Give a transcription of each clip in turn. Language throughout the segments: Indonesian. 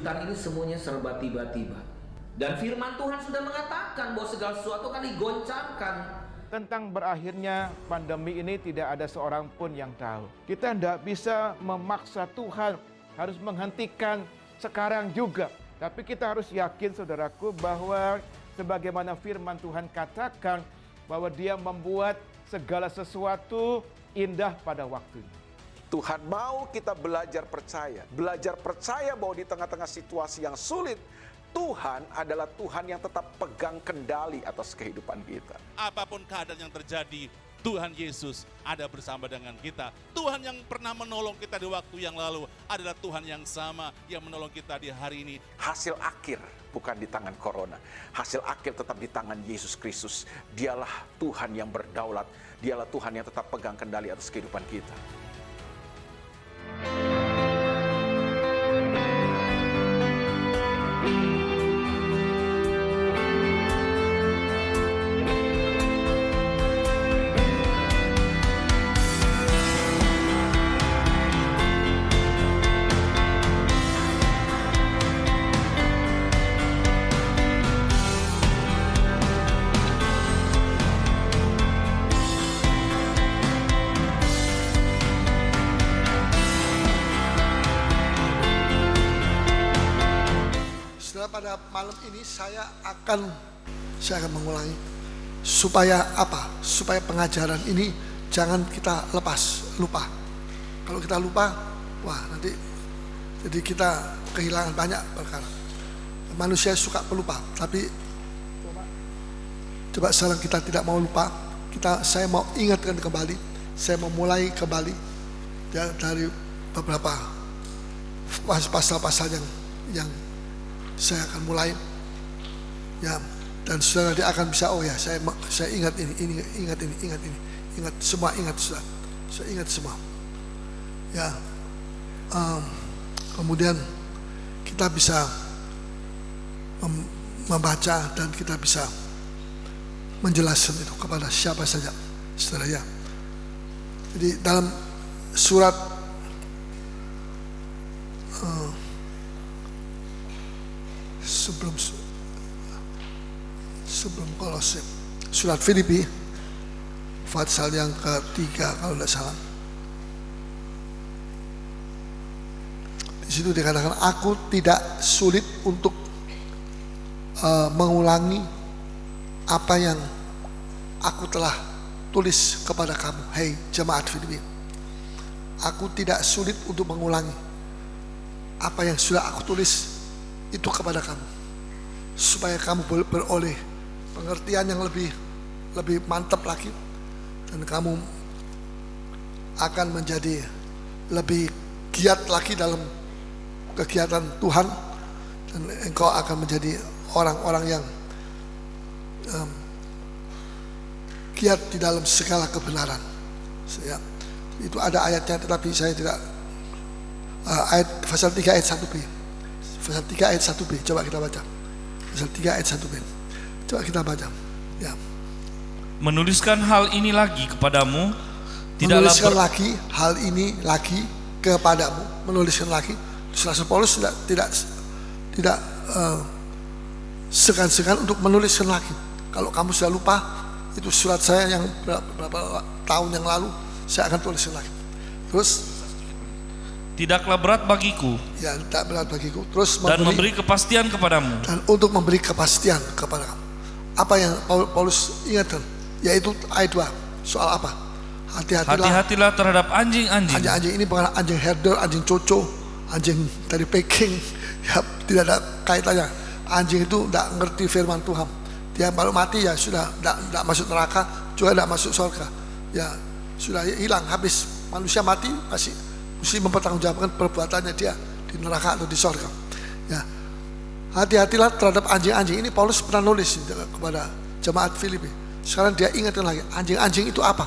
kesulitan ini semuanya serba tiba-tiba. Dan firman Tuhan sudah mengatakan bahwa segala sesuatu akan digoncangkan. Tentang berakhirnya pandemi ini tidak ada seorang pun yang tahu. Kita tidak bisa memaksa Tuhan harus menghentikan sekarang juga. Tapi kita harus yakin, saudaraku, bahwa sebagaimana firman Tuhan katakan bahwa Dia membuat segala sesuatu indah pada waktunya. Tuhan mau kita belajar percaya bahwa di tengah-tengah situasi yang sulit, Tuhan adalah Tuhan yang tetap pegang kendali atas kehidupan kita. Apapun keadaan yang terjadi, Tuhan Yesus ada bersama dengan kita. Tuhan yang pernah menolong kita di waktu yang lalu adalah Tuhan yang sama yang menolong kita di hari ini. Hasil akhir bukan di tangan corona. Hasil akhir tetap di tangan Yesus Kristus. Dialah Tuhan yang berdaulat. Dialah Tuhan yang tetap pegang kendali atas kehidupan kita. Pada malam ini saya akan mengulangi supaya apa? Supaya pengajaran ini jangan kita lupa. Kalau kita lupa, wah nanti jadi kita kehilangan banyak perkara. Manusia suka pelupa, tapi coba sekarang kita tidak mau lupa. Saya mau ingatkan kembali, saya mau mulai kembali ya, dari beberapa pasal-pasal yang saya akan mulai ya, dan saudara nanti akan bisa, oh ya saya ingat ini, ingat semua, sudah saya ingat semua ya. Kemudian kita bisa membaca dan kita bisa menjelaskan itu kepada siapa saja, saudara ya. Jadi dalam surat sebelum Kolose, surat Filipi pasal yang ketiga kalau tidak salah. Di situ dikatakan, aku tidak sulit untuk mengulangi apa yang aku telah tulis kepada kamu, hei jemaat Filipi. Aku tidak sulit untuk mengulangi apa yang sudah aku tulis itu kepada kamu, supaya kamu beroleh pengertian yang lebih mantap lagi, dan kamu akan menjadi lebih giat lagi dalam kegiatan Tuhan, dan engkau akan menjadi orang-orang yang giat di dalam segala kebenaran. Itu ada ayatnya, tetapi saya tidak. Ayat pasal 3 ayat 1b. Pasal 3 ayat 1b, coba kita baca. Pasal 3 ayat 1b. Coba kita baca. Ya. Menuliskan hal ini lagi kepadamu, menuliskan lagi hal ini lagi kepadamu, menuliskan lagi. Rasul Paulus tidak segan-segan untuk menuliskan lagi. Kalau kamu sudah lupa, itu surat saya yang berapa tahun yang lalu, saya akan tuliskan lagi. Terus tidaklah berat bagiku, ya tidak berat bagiku. Terus dan memberi kepastian kepadamu, dan untuk memberi kepastian kepada kamu. Apa yang Paulus ingatkan, yaitu ayat 2, soal apa? Hati-hatilah terhadap anjing-anjing. Anjing ini bukan anjing herder, anjing coco, anjing dari Peking, ya tidak ada kaitannya. Anjing itu tidak ngerti firman Tuhan. Dia baru mati ya sudah, tidak masuk neraka, juga tidak masuk surga. Ya sudah hilang, habis. Manusia mati masih mesti mempertanggungjawabkan perbuatannya dia di neraka atau di surga. Ya, hati-hatilah terhadap anjing-anjing. Ini Paulus pernah nulis kepada jemaat Filipi. Sekarang dia ingatkan lagi, anjing-anjing itu apa?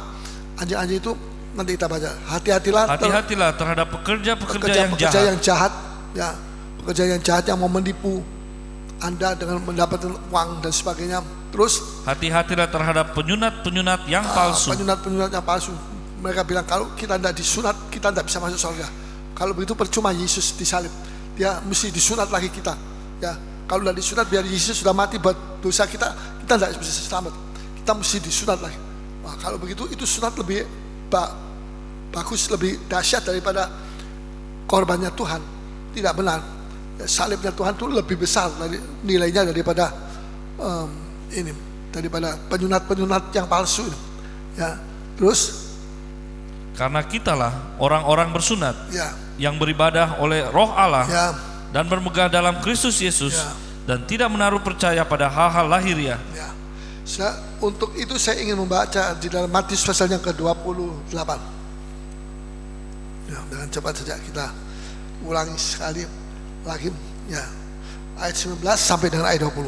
Anjing-anjing itu nanti kita baca. Hati-hatilah terhadap pekerja yang jahat, ya, pekerja yang jahat yang mau menipu Anda dengan mendapatkan uang dan sebagainya. Terus hati-hatilah terhadap penyunat-penyunat yang palsu. Penyunat-penyunat yang palsu. Mereka bilang kalau kita tidak disunat, kita tidak bisa masuk surga. Kalau begitu percuma Yesus disalib. dia mesti disunat lagi kita. Ya, kalau tidak disunat, biar Yesus sudah mati buat dosa kita, kita tidak bisa selamat. Kita mesti disunat lagi. Nah, kalau begitu itu sunat lebih bagus, lebih dahsyat daripada korbannya Tuhan. Tidak benar. Ya, salibnya Tuhan itu lebih besar dari nilainya daripada daripada penyunat-penyunat yang palsu ini. Ya, terus Karena kitalah orang-orang bersunat ya, yang beribadah oleh Roh Allah ya, dan bermegah dalam Kristus Yesus Ya. dan tidak menaruh percaya pada hal-hal lahiriah. ya. Untuk itu saya ingin membaca di dalam Matius pasal yang ke-28. Ya, dengan cepat saja kita ulangi sekali lagi. Ya, ayat 19 sampai dengan ayat 20.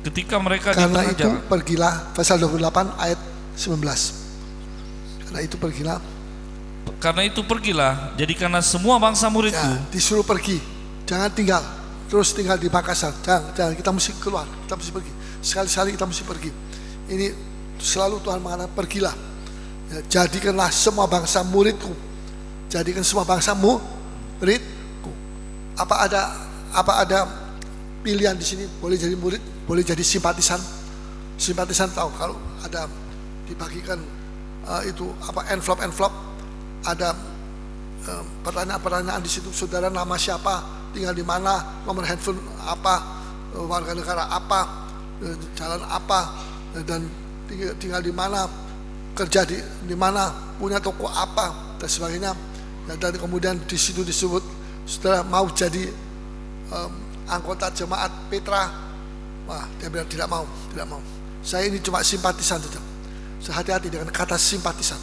Ketika mereka di Karena tengah itu jalan, pergilah, pasal 28 ayat 19. Karena itu pergilah, jadikanlah semua bangsa muridku. ya, disuruh pergi, jangan tinggal terus tinggal di Makassar. Jangan, kita mesti keluar, kita mesti pergi. Sekali-sekali kita mesti pergi. Ini selalu Tuhan mengatakan pergilah. Ya, jadikanlah semua bangsa muridku. Jadikan semua bangsa muridku. Apa ada pilihan di sini? Boleh jadi murid, boleh jadi simpatisan. Simpatisan tahu kalau ada dibagikan itu envelope ada pertanyaan-pertanyaan di situ, saudara nama siapa, tinggal di mana, nomor handphone apa, warga negara apa, jalan apa, dan tinggal di mana, kerja di mana, punya toko apa dan sebagainya. Dan kemudian di situ disebut saudara mau jadi anggota jemaat Petra. Wah, dia bilang tidak mau. Saya ini cuma simpatisan saja. Hati-hati dengan kata simpatisan.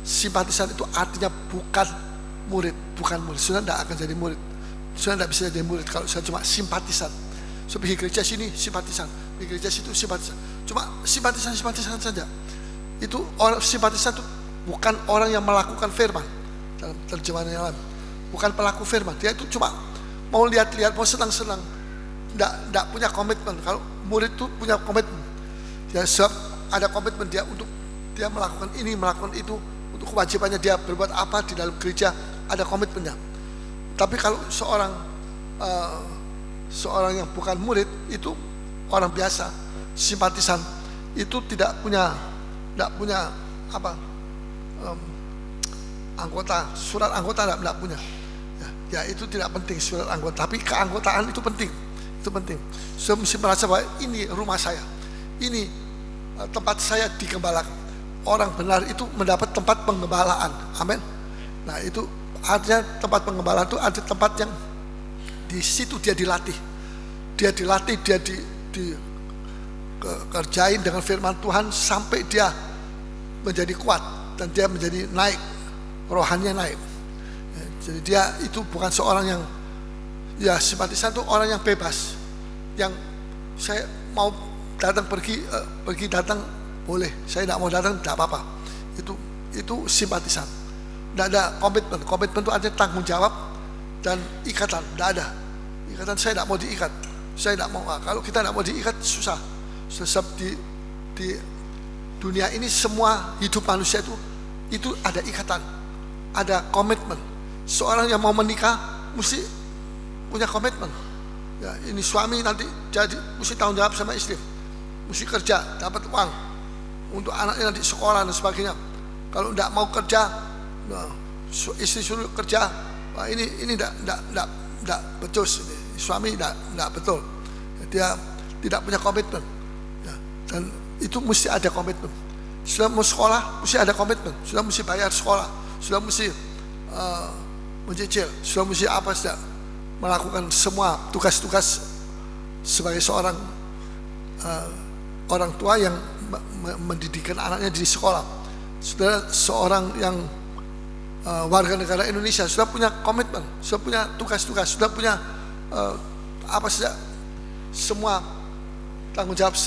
Simpatisan itu artinya bukan murid. Sudah tidak akan jadi murid. Sudah tidak bisa jadi murid kalau saya cuma simpatisan. So, pergi gereja sini simpatisan, pergi gereja situ simpatisan. Cuma simpatisan saja. Itu orang simpatisan itu bukan orang yang melakukan firman. Dalam terjemahan yang lain, bukan pelaku firman. Dia itu cuma mau lihat-lihat, mau senang-senang. Tidak punya komitmen. Kalau murid itu punya komitmen. Ya, sebab ada komitmen dia untuk dia melakukan ini, melakukan itu, untuk kewajibannya dia berbuat apa di dalam gereja, ada komitmennya. Tapi kalau seorang yang bukan murid, itu orang biasa, simpatisan, itu tidak punya anggota, surat anggota tidak punya. Ya, itu tidak penting surat anggota, tapi keanggotaan itu penting. Saya mesti merasa bahwa ini rumah saya, ini tempat saya digembalakan. Orang benar itu mendapat tempat penggembalaan, amin. Nah, itu artinya tempat penggembalaan itu ada tempat yang di situ dia dilatih, dia dikerjain dengan firman Tuhan sampai dia menjadi kuat dan dia menjadi naik, rohaninya naik. Jadi dia itu bukan seorang yang ya simpatisan, itu orang yang bebas, yang saya mau datang pergi datang boleh, saya tidak mau datang tidak apa-apa. Itu simpatisan. Tidak ada komitmen. Komitmen itu artinya tanggung jawab dan ikatan. Tidak ada ikatan. Saya tidak mau diikat. Saya tidak mau. Kalau kita tidak mau diikat susah. Sebab di dunia ini semua hidup manusia itu ada ikatan, ada komitmen. Seorang yang mau menikah mesti punya komitmen. Ya, ini suami nanti jadi mesti tanggung jawab sama istri, mesti kerja, dapat uang untuk anaknya nanti sekolah dan sebagainya. Kalau tidak mau kerja, nah, istri suruh kerja, wah, ini tidak becus. Suami tidak betul. Dia tidak punya komitmen. Ya, dan itu mesti ada komitmen. Sudah mau sekolah, mesti ada komitmen. Sudah mesti bayar sekolah. Sudah mesti mencicil. Sudah mesti apa saja, melakukan semua tugas-tugas sebagai seorang orang tua yang mendidikkan anaknya di sekolah. Sudah seorang yang warga negara Indonesia sudah punya komitmen, sudah punya tugas-tugas, sudah punya apa saja, semua tanggung jawab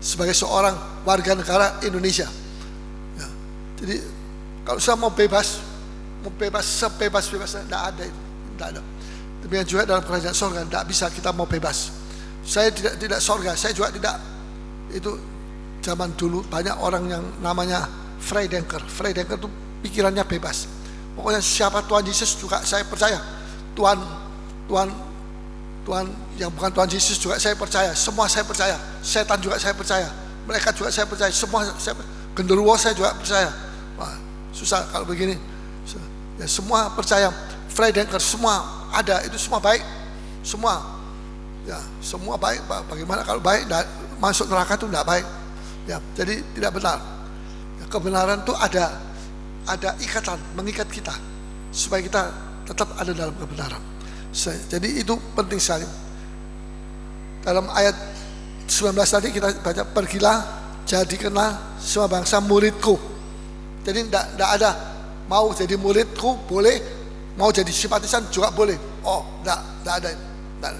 sebagai seorang warga negara Indonesia. Ya, jadi kalau saya mau bebas sebebas-bebasnya, tidak ada itu, tidak ada. Demikian juga dalam kerajaan sorga, tidak bisa kita mau bebas. Saya tidak sorga, saya juga tidak. Itu zaman dulu banyak orang yang namanya Freidenker. Freidenker itu pikirannya bebas. Pokoknya siapa Tuhan Yesus juga saya percaya. Tuhan yang bukan Tuhan Yesus juga saya percaya. Semua saya percaya. Setan juga saya percaya. Mereka juga saya percaya. Semua saya, genderuwo saya juga percaya. Wah, susah kalau begini. Ya, semua percaya. Freidenker semua ada, itu semua baik. Semua. Ya, semua baik. Bagaimana kalau baik masuk neraka itu tidak baik. Ya, jadi tidak benar. Ya, kebenaran itu ada ikatan, mengikat kita supaya kita tetap ada dalam kebenaran. Jadi itu penting sekali. Dalam ayat 19 tadi kita baca, pergilah jadikanlah semua bangsa muridku. Jadi tidak ada mau jadi muridku boleh, mau jadi simpatisan juga boleh. Oh, tidak ada.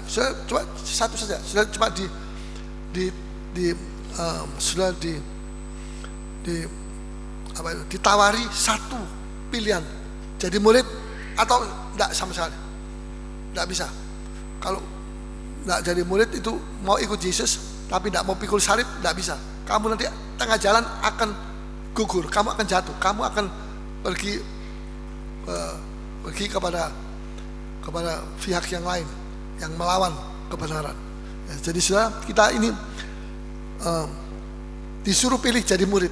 Sudah cuma satu saja. Sudah cuma ditawari satu pilihan, jadi murid atau tidak sama sekali. Tidak bisa. Kalau tidak jadi murid itu mau ikut Yesus tapi tidak mau pikul salib, tidak bisa. Kamu nanti tengah jalan akan gugur, kamu akan jatuh, kamu akan pergi kepada pihak yang lain yang melawan kebenaran. Ya, jadi saudara, kita ini disuruh pilih jadi murid,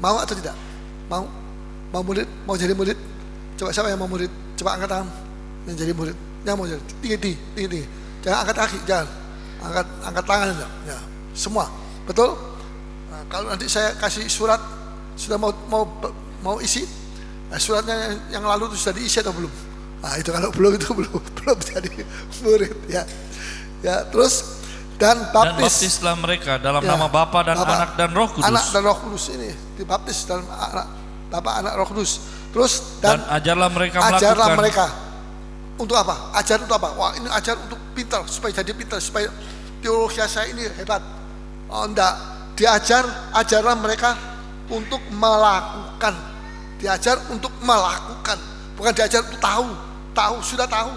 mau atau tidak? Mau murid, mau jadi murid? Coba siapa yang mau murid? Coba angkat tangan yang jadi murid. Yang mau jadi tinggi. Jangan angkat kaki, jangan angkat tangan aja. Ya, semua, betul? Nah, kalau nanti saya kasih surat, sudah mau isi, nah, suratnya yang lalu itu sudah diisi atau belum? Nah, itu kalau belum itu belum jadi murid, ya. Ya, terus dan baptislah mereka dalam nama Bapa dan Anak dan Roh Kudus. Anak dan Roh Kudus ini dibaptis dalam Bapa, Anak, Roh Kudus. Terus dan ajarlah mereka untuk apa? Ajar untuk apa? Wah, ini ajar untuk pintar, supaya jadi pintar, supaya teologi saya ini hebat. Oh, enggak, ajarlah mereka untuk melakukan. Diajar untuk melakukan, bukan diajar untuk tahu. Sudah tahu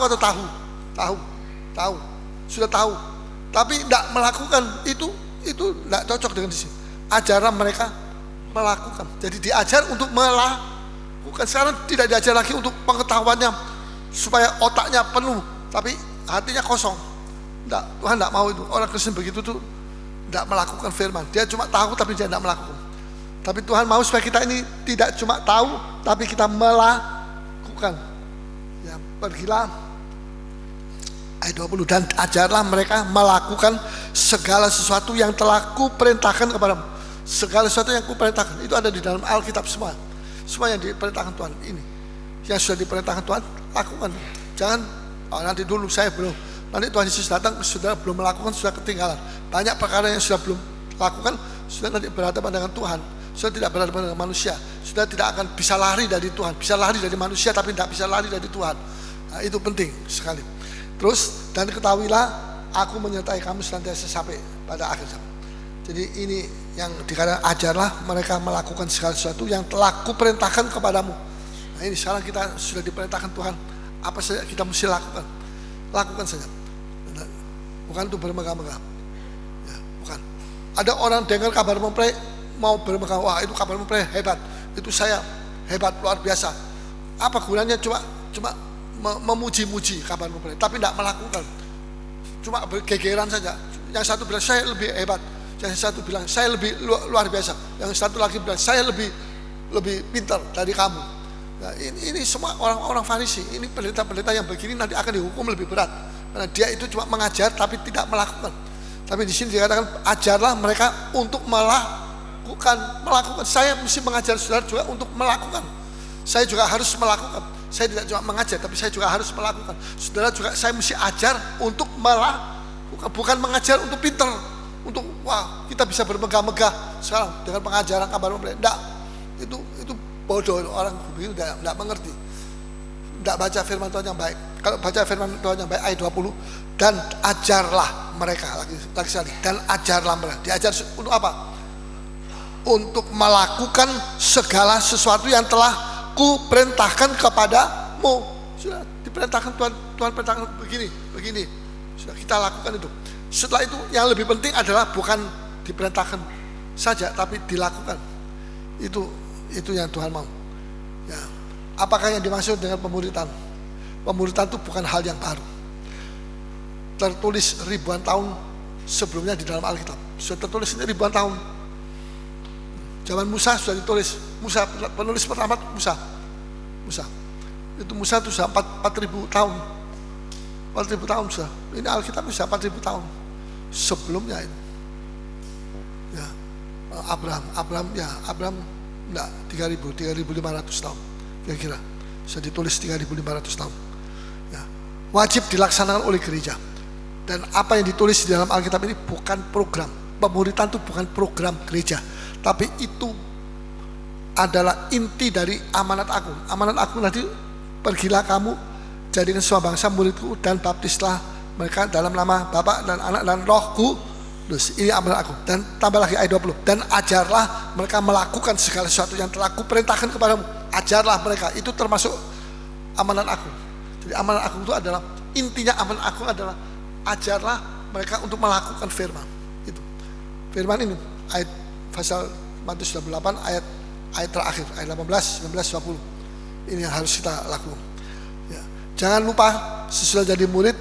atau tahu, sudah tahu, tapi tidak melakukan, itu tidak cocok dengan di sini. Ajarlah mereka melakukan. Jadi diajar untuk melakukan. Sekarang tidak diajar lagi untuk pengetahuannya supaya otaknya penuh tapi hatinya kosong. Tidak, Tuhan tidak mau itu. Orang Kristen begitu tuh tidak melakukan firman. Dia cuma tahu tapi dia tidak melakukan. Tapi Tuhan mau supaya kita ini tidak cuma tahu tapi kita melakukan. Ya, pergilah ayat 20, dan ajarlah mereka melakukan segala sesuatu yang telah kuperintahkan kepadamu. Segala sesuatu yang kuperintahkan itu ada di dalam Alkitab semua. Semua yang diperintahkan Tuhan ini, yang sudah diperintahkan Tuhan, lakukan. Jangan nanti dulu saya belum, nanti Tuhan Yesus datang sudah belum melakukan, sudah ketinggalan. Banyak perkara yang sudah belum lakukan, sudah nanti berhadapan dengan Tuhan, sudah tidak berhadapan dengan manusia, sudah tidak akan bisa lari dari Tuhan. Bisa lari dari manusia tapi tidak bisa lari dari Tuhan. Nah, itu penting sekali. Terus, dan ketahuilah aku menyertai kamu senantiasa sampai pada akhir zaman. Jadi ini yang dikatakan, ajarlah mereka melakukan segala sesuatu yang telah kuperintahkan kepadamu. Nah, ini sekarang kita sudah diperintahkan Tuhan, apa saja kita mesti lakukan saja. Bukan untuk bermegah-megah, ya, bukan. Ada orang dengar kabar mempelai mau bermegah, wah itu kabar mempelai hebat, itu saya hebat luar biasa. Apa gunanya cuma memuji-muji kabar mempelai tapi tidak melakukan, cuma bergegeran saja. Yang satu bilang saya lebih hebat, yang satu bilang saya lebih luar biasa, yang satu lagi bilang saya lebih pintar dari kamu. Nah, ini semua orang-orang Farisi. Ini pendeta-pendeta yang begini nanti akan dihukum lebih berat karena dia itu cuma mengajar tapi tidak melakukan. Tapi di sini dikatakan ajarlah mereka untuk melakukan. Saya mesti mengajar saudara juga untuk melakukan. Saya juga harus melakukan. Saya tidak cuma mengajar tapi saya juga harus melakukan. Saudara juga saya mesti ajar untuk melakukan, bukan mengajar untuk pintar, untuk wah kita bisa bermegah-megah sekarang dengan pengajaran kabar mempelai. Enggak, itu bodoh, orang begitu tidak mengerti, tidak baca firman Tuhan yang baik. Kalau baca firman Tuhan yang baik ayat 20, dan ajarlah mereka lagi sekali, dan ajarlah mereka. Diajar untuk apa? Untuk melakukan segala sesuatu yang telah kuperintahkan kepadamu. Sudah diperintahkan Tuhan perintahkan begini. Sudah kita lakukan itu. Setelah itu yang lebih penting adalah bukan diperintahkan saja tapi dilakukan. Itu yang Tuhan mau. Ya. Apakah yang dimaksud dengan pemuritan? Pemuritan itu bukan hal yang baru. Tertulis ribuan tahun sebelumnya di dalam Alkitab. Sudah tertulis ini ribuan tahun. Zaman Musa sudah ditulis. Musa, penulis pertama Musa. Itu Musa itu sudah 4.000 tahun. 4.000 tahun sudah. Ini Alkitab sudah 4.000 tahun. Sebelumnya itu. Ya. Abraham enggak 3.500 tahun. Kira-kira sudah ditulis 3.500 tahun. Ya. Wajib dilaksanakan oleh gereja. Dan apa yang ditulis di dalam Alkitab ini bukan program. Pemuritan itu bukan program gereja, tapi itu adalah inti dari amanat agung. Amanat agung tadi, pergilah kamu jadikan semua bangsa muridku dan baptislah mereka dalam nama Bapa dan Anak dan Roh Kudus. Ini amanat agung. Dan tambah lagi ayat 20. Dan ajarlah mereka melakukan segala sesuatu yang telah kuperintahkan kepadamu. Ajarlah mereka. Itu termasuk amanat agung. Jadi amanat agung itu adalah, intinya amanat agung adalah ajarlah mereka untuk melakukan firman. Itu firman ini ayat pasal Matius 28 ayat terakhir, ayat 18, 19, 20. Ini yang harus kita lakukan. Ya. Jangan lupa, sesudah jadi murid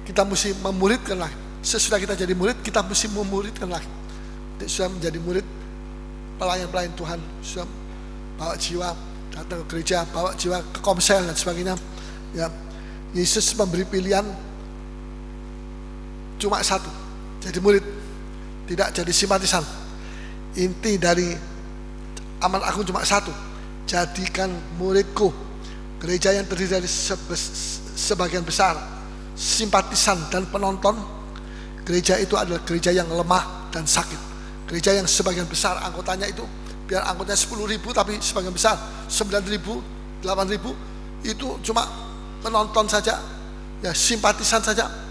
kita mesti memuridkan lagi. Sesudah kita jadi murid kita mesti memuridkan lagi. Jadi, sudah menjadi murid, pelayan Tuhan, sudah bawa jiwa datang ke gereja, bawa jiwa ke komsel dan sebagainya. Ya. Yesus memberi pilihan cuma satu, jadi murid, tidak jadi simpatisan. Inti dari amanat agung cuma satu, jadikan muridku. Gereja yang terdiri dari sebagian besar simpatisan dan penonton, gereja itu adalah gereja yang lemah dan sakit. Gereja yang sebagian besar anggotanya itu, biar anggotanya 10.000 tapi sebagian besar 9.000, 8.000 itu cuma penonton saja, ya simpatisan saja.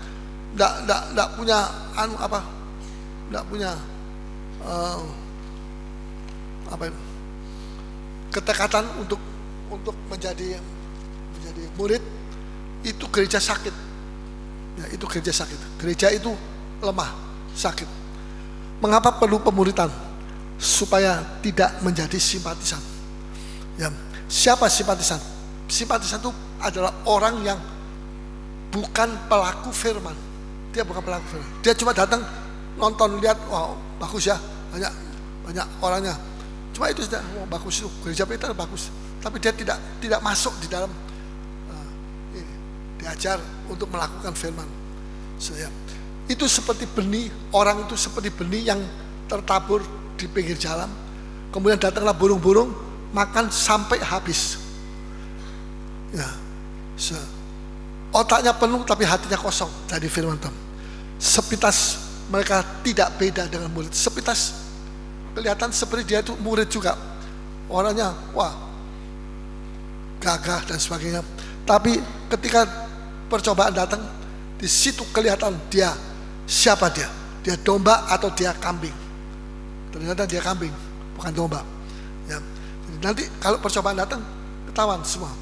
Nggak punya ketekatan untuk menjadi murid. Itu gereja sakit. Ya, itu gereja sakit. Gereja itu lemah, sakit. Mengapa perlu pemuritan? Supaya tidak menjadi simpatisan. Ya, siapa simpatisan? Simpatisan itu adalah orang yang bukan pelaku firman. Dia bukan pelaku firman. Dia cuma datang nonton, lihat, wow bagus ya, banyak orangnya. Cuma itu sudah, wow, bagus itu, gereja kita bagus. Tapi dia tidak masuk di dalam diajar untuk melakukan firman. Itu seperti benih, orang itu seperti benih yang tertabur di pinggir jalan. Kemudian datanglah burung-burung makan sampai habis. Ya, otaknya penuh tapi hatinya kosong dari firman Tuhan. Sepintas mereka tidak beda dengan murid. Sepintas kelihatan seperti dia itu murid juga. Orangnya wah gagah dan sebagainya. Tapi ketika percobaan datang, di situ kelihatan dia siapa dia. Dia domba atau dia kambing. Ternyata dia kambing, bukan domba. Ya. Jadi nanti kalau percobaan datang, ketahuan semua.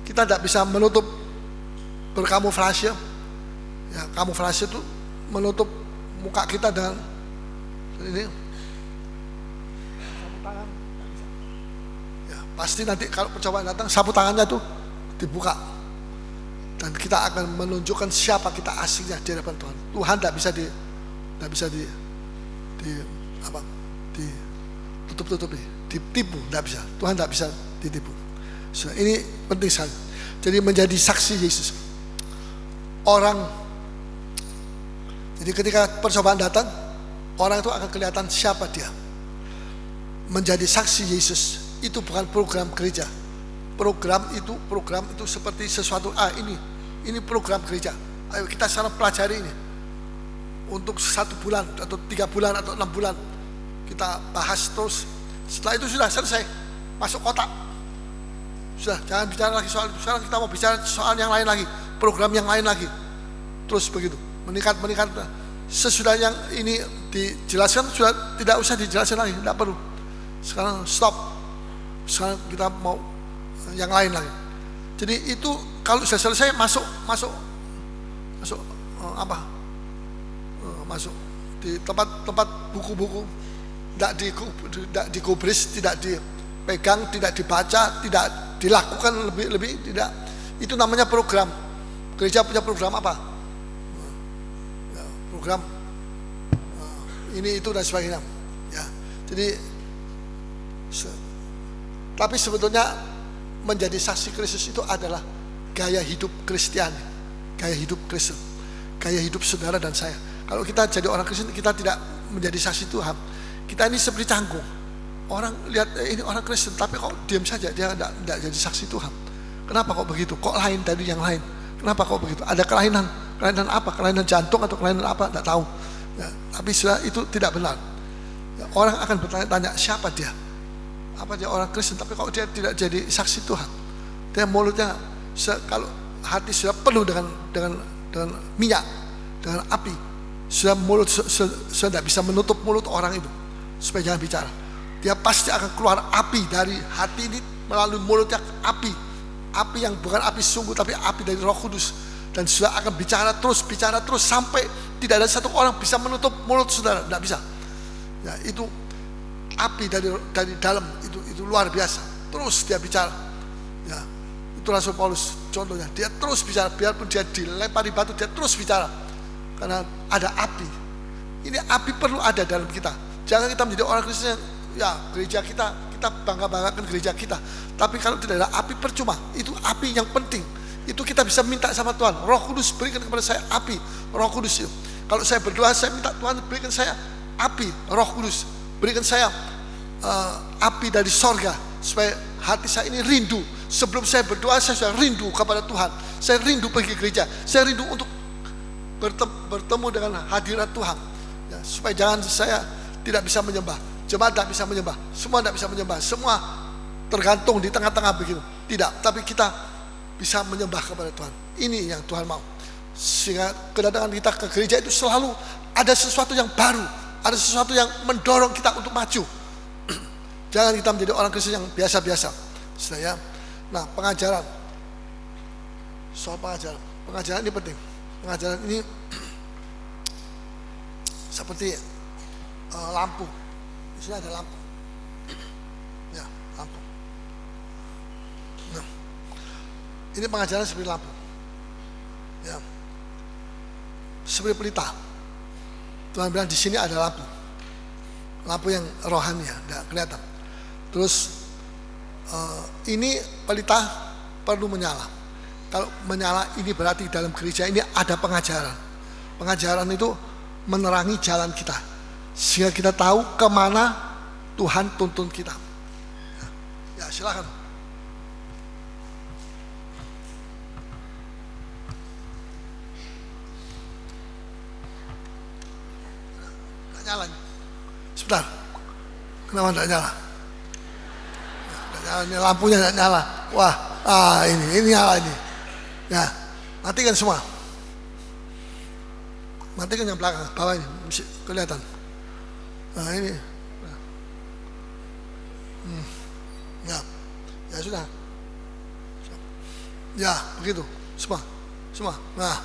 Kita tidak bisa menutup berkamuflase. Ya, kamuflase itu menutup muka kita dengan ini. Sapu tangan. Ya, pasti nanti kalau percobaan datang, sapu tangannya tuh dibuka. Dan kita akan menunjukkan siapa kita aslinya di hadapan Tuhan. Tuhan tidak bisa ditutup-tutupi, ditipu, tidak bisa. Tuhan tidak bisa ditipu. So, ini penting sekali. Jadi menjadi saksi Yesus. Jadi ketika percobaan datang, orang itu akan kelihatan siapa dia. Menjadi saksi Yesus itu bukan program gereja. Program itu seperti sesuatu, ini program gereja. Ayo kita sekarang pelajari ini. Untuk 1 bulan atau 3 bulan atau 6 bulan kita bahas terus. Setelah itu sudah selesai, masuk kotak. Sudah, jangan bicara lagi soal itu. Sekarang kita mau bicara soal yang lain lagi, program yang lain lagi. Terus begitu, meningkat. Sesudah yang ini dijelaskan, sudah tidak usah dijelaskan lagi, tidak perlu. Sekarang stop. Sekarang kita mau yang lain lagi. Jadi itu kalau sudah selesai masuk masuk di tempat buku-buku, tidak digubris, tidak dipegang, tidak dibaca, tidak dilakukan lebih tidak. Itu namanya program. Gereja punya program apa? Ya, program ini itu dan sebagainya. Ya, jadi tapi sebetulnya menjadi saksi Kristus itu adalah gaya hidup Kristiani, gaya hidup Kristen, gaya hidup saudara dan saya. Kalau kita jadi orang Kristen, kita tidak menjadi saksi Tuhan. Kita ini seperti canggung. Orang lihat ini orang Kristen, tapi kok diam saja, dia tidak jadi saksi Tuhan. Kenapa kok begitu? Kok lain dari yang lain? Kenapa kok begitu? Ada kelainan apa? Kelainan jantung atau kelainan apa? Tidak tahu. Ya, tapi sudah itu tidak benar. Ya, orang akan bertanya-tanya siapa dia? Apa dia orang Kristen? Tapi kok dia tidak jadi saksi Tuhan? Dia mulutnya kalau hati sudah penuh dengan minyak, dengan api, sudah mulut sudah tidak bisa menutup mulut orang itu supaya jangan bicara. Dia pasti akan keluar api dari hati ini melalui mulutnya, api yang bukan api sungguh tapi api dari Roh Kudus, dan sudah akan bicara terus sampai tidak ada satu orang bisa menutup mulut saudara, tidak bisa. Ya, itu api dari dalam itu luar biasa. Terus dia bicara. Ya, itu Rasul Paulus contohnya, dia terus bicara biarpun dia dilempari batu, dia terus bicara karena ada api. Ini api perlu ada dalam kita. Jangan kita menjadi orang Kristen ya gereja kita bangga-banggakan gereja kita, tapi kalau tidak ada api percuma. Itu api yang penting. Itu kita bisa minta sama Tuhan, Roh Kudus berikan kepada saya api Roh Kudus itu. Kalau saya berdoa, saya minta Tuhan berikan saya api Roh Kudus, berikan saya api dari sorga supaya hati saya ini rindu. Sebelum saya berdoa, saya sudah rindu kepada Tuhan. Saya rindu pergi gereja, saya rindu untuk bertemu dengan hadirat Tuhan ya, supaya jangan saya tidak bisa menyembah, jemaat tidak bisa menyembah, semua tidak bisa menyembah, semua tergantung di tengah-tengah begitu. Tidak, tapi kita bisa menyembah kepada Tuhan. Ini yang Tuhan mau. Sehingga kedatangan kita ke gereja itu selalu ada sesuatu yang baru, ada sesuatu yang mendorong kita untuk maju. Jangan kita menjadi orang Kristen yang biasa-biasa. Saya, nah pengajaran, soal pengajaran ini penting. Pengajaran ini seperti lampu. Di sini ada lampu. Ya, lampu. Nah, ini pengajaran seperti lampu. Ya, seperti pelita. Tuhan bilang di sini ada lampu. Lampu yang rohani ya, tidak kelihatan. Terus ini pelita perlu menyala. Kalau menyala ini berarti dalam gereja ini ada pengajaran. Pengajaran itu menerangi jalan kita, sehingga kita tahu kemana Tuhan tuntun kita. Ya, silakan. Nggak nyala. Sebentar. Kenapa nggak nyala? Nggak nyala, ini lampunya nggak nyala. Wah, ini nyala ini. Ya, matikan semua. Matikan yang belakang, bawah ini mesti kelihatan. Nah ini, ya sudah, ya begitu, semua. Nah,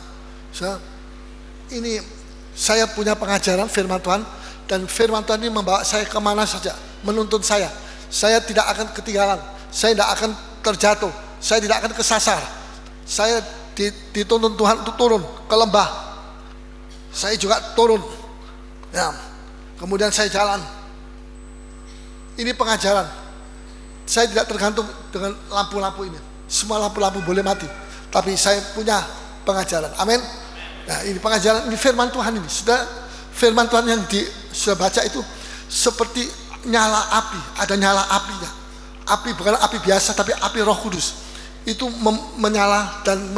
ini saya punya pengajaran firman Tuhan, dan firman Tuhan ini membawa saya kemana saja, menuntun saya. Saya tidak akan ketinggalan, saya tidak akan terjatuh, saya tidak akan kesasar. Saya dituntun Tuhan untuk turun ke lembah. Saya juga turun. Ya. Kemudian saya jalan. Ini pengajaran. Saya tidak tergantung dengan lampu-lampu ini. Semua lampu-lampu boleh mati, tapi saya punya pengajaran. Amin. Nah, ini pengajaran, ini firman Tuhan ini. Sudah firman Tuhan yang sudah baca itu seperti nyala api. Ada nyala apinya. Api bukan api biasa, tapi api Roh Kudus. Itu menyala dan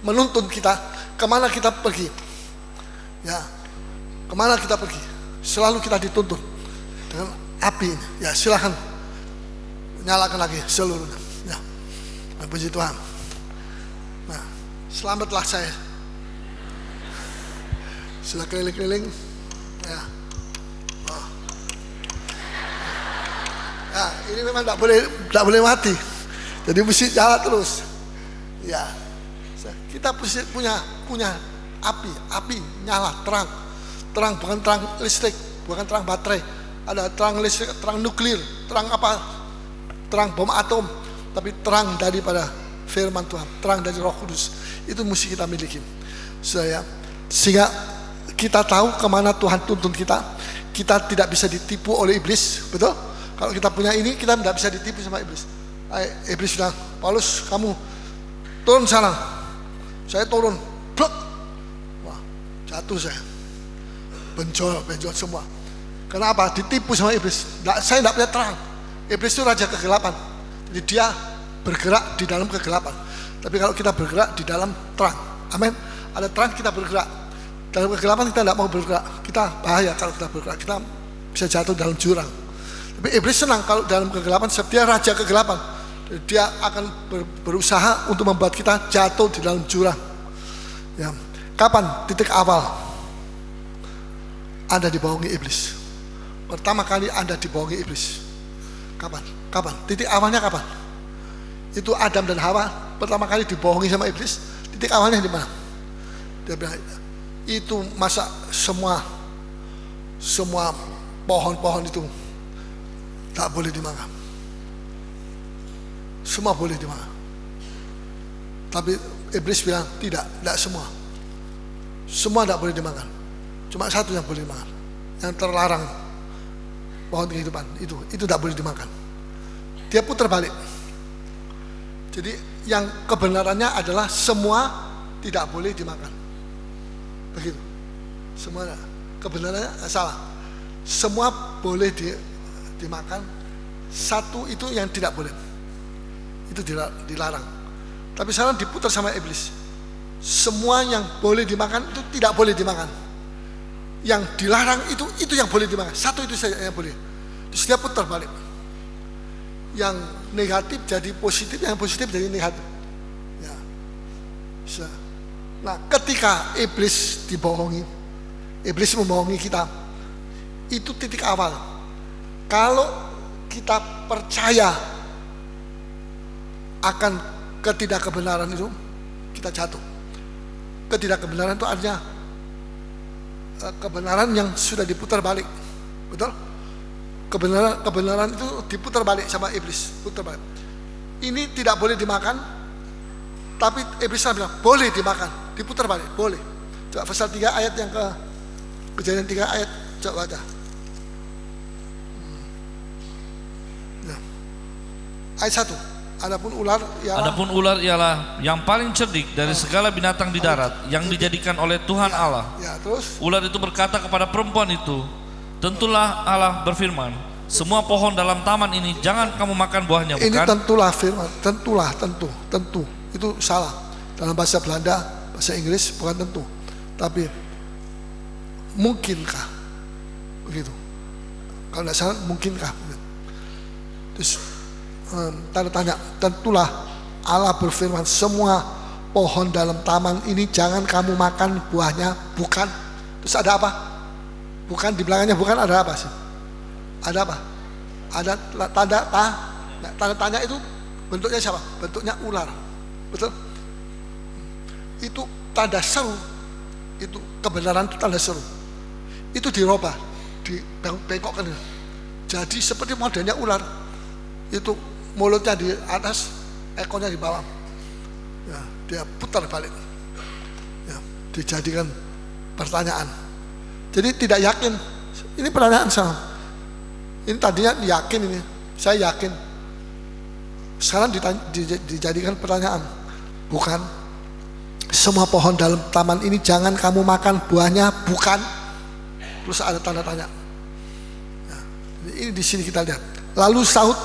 menuntun kita kemana kita pergi. Ya, kemana kita pergi? Selalu kita dituntun dengan api ini. Ya, silakan nyalakan lagi seluruhnya. Ya, puji Tuhan. Nah, selamatlah saya. Sudah keliling-keliling. Ya. Oh. Ya, ini memang tidak boleh mati. Jadi mesti nyala terus. Ya, kita punya api nyala, terang bukan terang listrik, bukan terang baterai, ada terang listrik, terang nuklir, terang apa, terang bom atom, tapi terang daripada firman Tuhan, terang dari Roh Kudus. Itu mesti kita miliki, sehingga kita tahu kemana Tuhan tuntun kita. Kita tidak bisa ditipu oleh iblis, betul? Kalau kita punya ini, kita tidak bisa ditipu sama iblis. Iblis bilang, Paulus, kamu turun sana. Saya turun, blok. Wah, jatuh saya. Benjol semua. Kenapa? Ditipu sama iblis. Saya tidak punya terang. Iblis itu raja kegelapan. Jadi dia bergerak di dalam kegelapan. Tapi kalau kita bergerak di dalam terang, amin. Ada terang, kita bergerak. Dalam kegelapan kita tidak mau bergerak. Kita bahaya kalau kita bergerak. Kita bisa jatuh dalam jurang. Tapi iblis senang kalau dalam kegelapan, sebab dia raja kegelapan. Dia akan berusaha untuk membuat kita jatuh di dalam jurang. Ya. Kapan titik awal Anda dibohongi iblis? Pertama kali Anda dibohongi iblis. Kapan? Titik awalnya kapan? Itu Adam dan Hawa pertama kali dibohongi sama iblis. Titik awalnya di mana? Dia bilang, itu masa semua pohon-pohon itu tak boleh dimakan. Semua boleh dimakan. Tapi iblis bilang tidak semua. Semua tidak boleh dimakan. Cuma satu yang boleh dimakan, yang terlarang, pohon kehidupan itu tidak boleh dimakan. Dia putar balik. Jadi yang kebenarannya adalah semua tidak boleh dimakan. Begitu. Semua kebenarannya salah. Semua boleh dimakan. Satu itu yang tidak boleh. Itu dilarang. Tapi sekarang diputar sama iblis. Semua yang boleh dimakan itu tidak boleh dimakan. Yang dilarang itu yang boleh dimakan. Satu itu saja yang boleh. Terus dia putar balik. Yang negatif jadi positif, yang positif jadi negatif. Ya. Nah, ketika iblis dibohongi, iblis membohongi kita, itu titik awal. Kalau kita percaya akan ketidakkebenaran itu, kita jatuh. Ketidakkebenaran itu artinya kebenaran yang sudah diputar balik, betul? Kebenaran itu diputar balik sama iblis, putar balik. Ini tidak boleh dimakan, tapi iblis bilang boleh dimakan, diputar balik, boleh. Coba pasal 3 ayat yang ke Kejadian 3 ayat, coba baca. Ya. Ayat 1. Adapun ular ialah yang paling cerdik dari segala binatang di darat yang dijadikan oleh Tuhan Allah. Ya, terus ular itu berkata kepada perempuan itu, tentulah Allah berfirman, semua pohon dalam taman ini jangan kamu makan buahnya, bukan? Ini tentulah firman, tentu. Itu salah. Dalam bahasa Belanda, bahasa Inggris bukan tentu, tapi mungkinkah? Begitu. Kalau tidak salah, mungkinkah? Terus tanda tanya, tentulah Allah berfirman, semua pohon dalam taman ini jangan kamu makan buahnya, bukan? Terus ada apa? Bukan, di belakangnya bukan, ada apa sih? Ada apa? Ada tanda tanya itu bentuknya siapa? Bentuknya ular, betul? Itu tanda seru, itu kebenaran, itu tanda seru. Itu dirubah, dibengkokkan, jadi seperti modelnya ular. Itu mulutnya di atas, ekornya di bawah. Ya, dia putar balik. Ya, dijadikan pertanyaan. Jadi tidak yakin. Ini pertanyaan sama. Ini tadinya yakin ini. Saya yakin. Sekarang dijadikan pertanyaan. Bukan. Semua pohon dalam taman ini jangan kamu makan buahnya, bukan. Terus ada tanda tanya. Ya, ini di sini kita lihat. Lalu sahut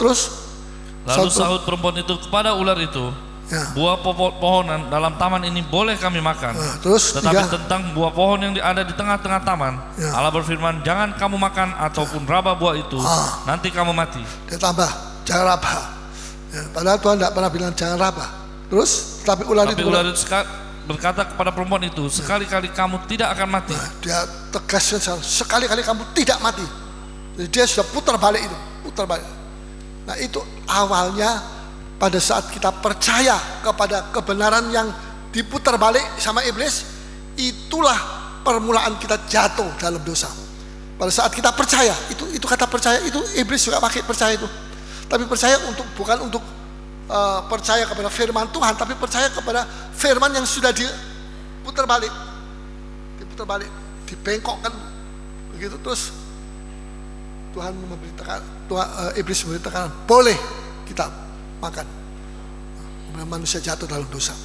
perempuan itu kepada ular itu, ya, buah pohonan dalam taman ini boleh kami makan. Nah, terus tetapi tentang buah pohon yang ada di tengah-tengah taman, ya, Allah berfirman, jangan kamu makan ataupun raba buah itu, nanti kamu mati. Dia tambah, jangan raba. Ya, padahal Tuhan tidak pernah bilang jangan raba. Terus, tapi ular itu berkata kepada perempuan itu, sekali-kali kamu tidak akan mati. Nah, dia tegaskan, sekali-kali kamu tidak mati. Jadi dia sudah putar balik itu. Nah, itu awalnya pada saat kita percaya kepada kebenaran yang diputar balik sama iblis, itulah permulaan kita jatuh dalam dosa. Pada saat kita percaya, itu kata percaya itu iblis juga pakai percaya itu. Tapi percaya bukan untuk percaya kepada firman Tuhan, tapi percaya kepada firman yang sudah diputar balik, dibengkokkan begitu. Terus Tuhan memberitakan, iblis memberitakan boleh kita makan. Manusia jatuh dalam dosa.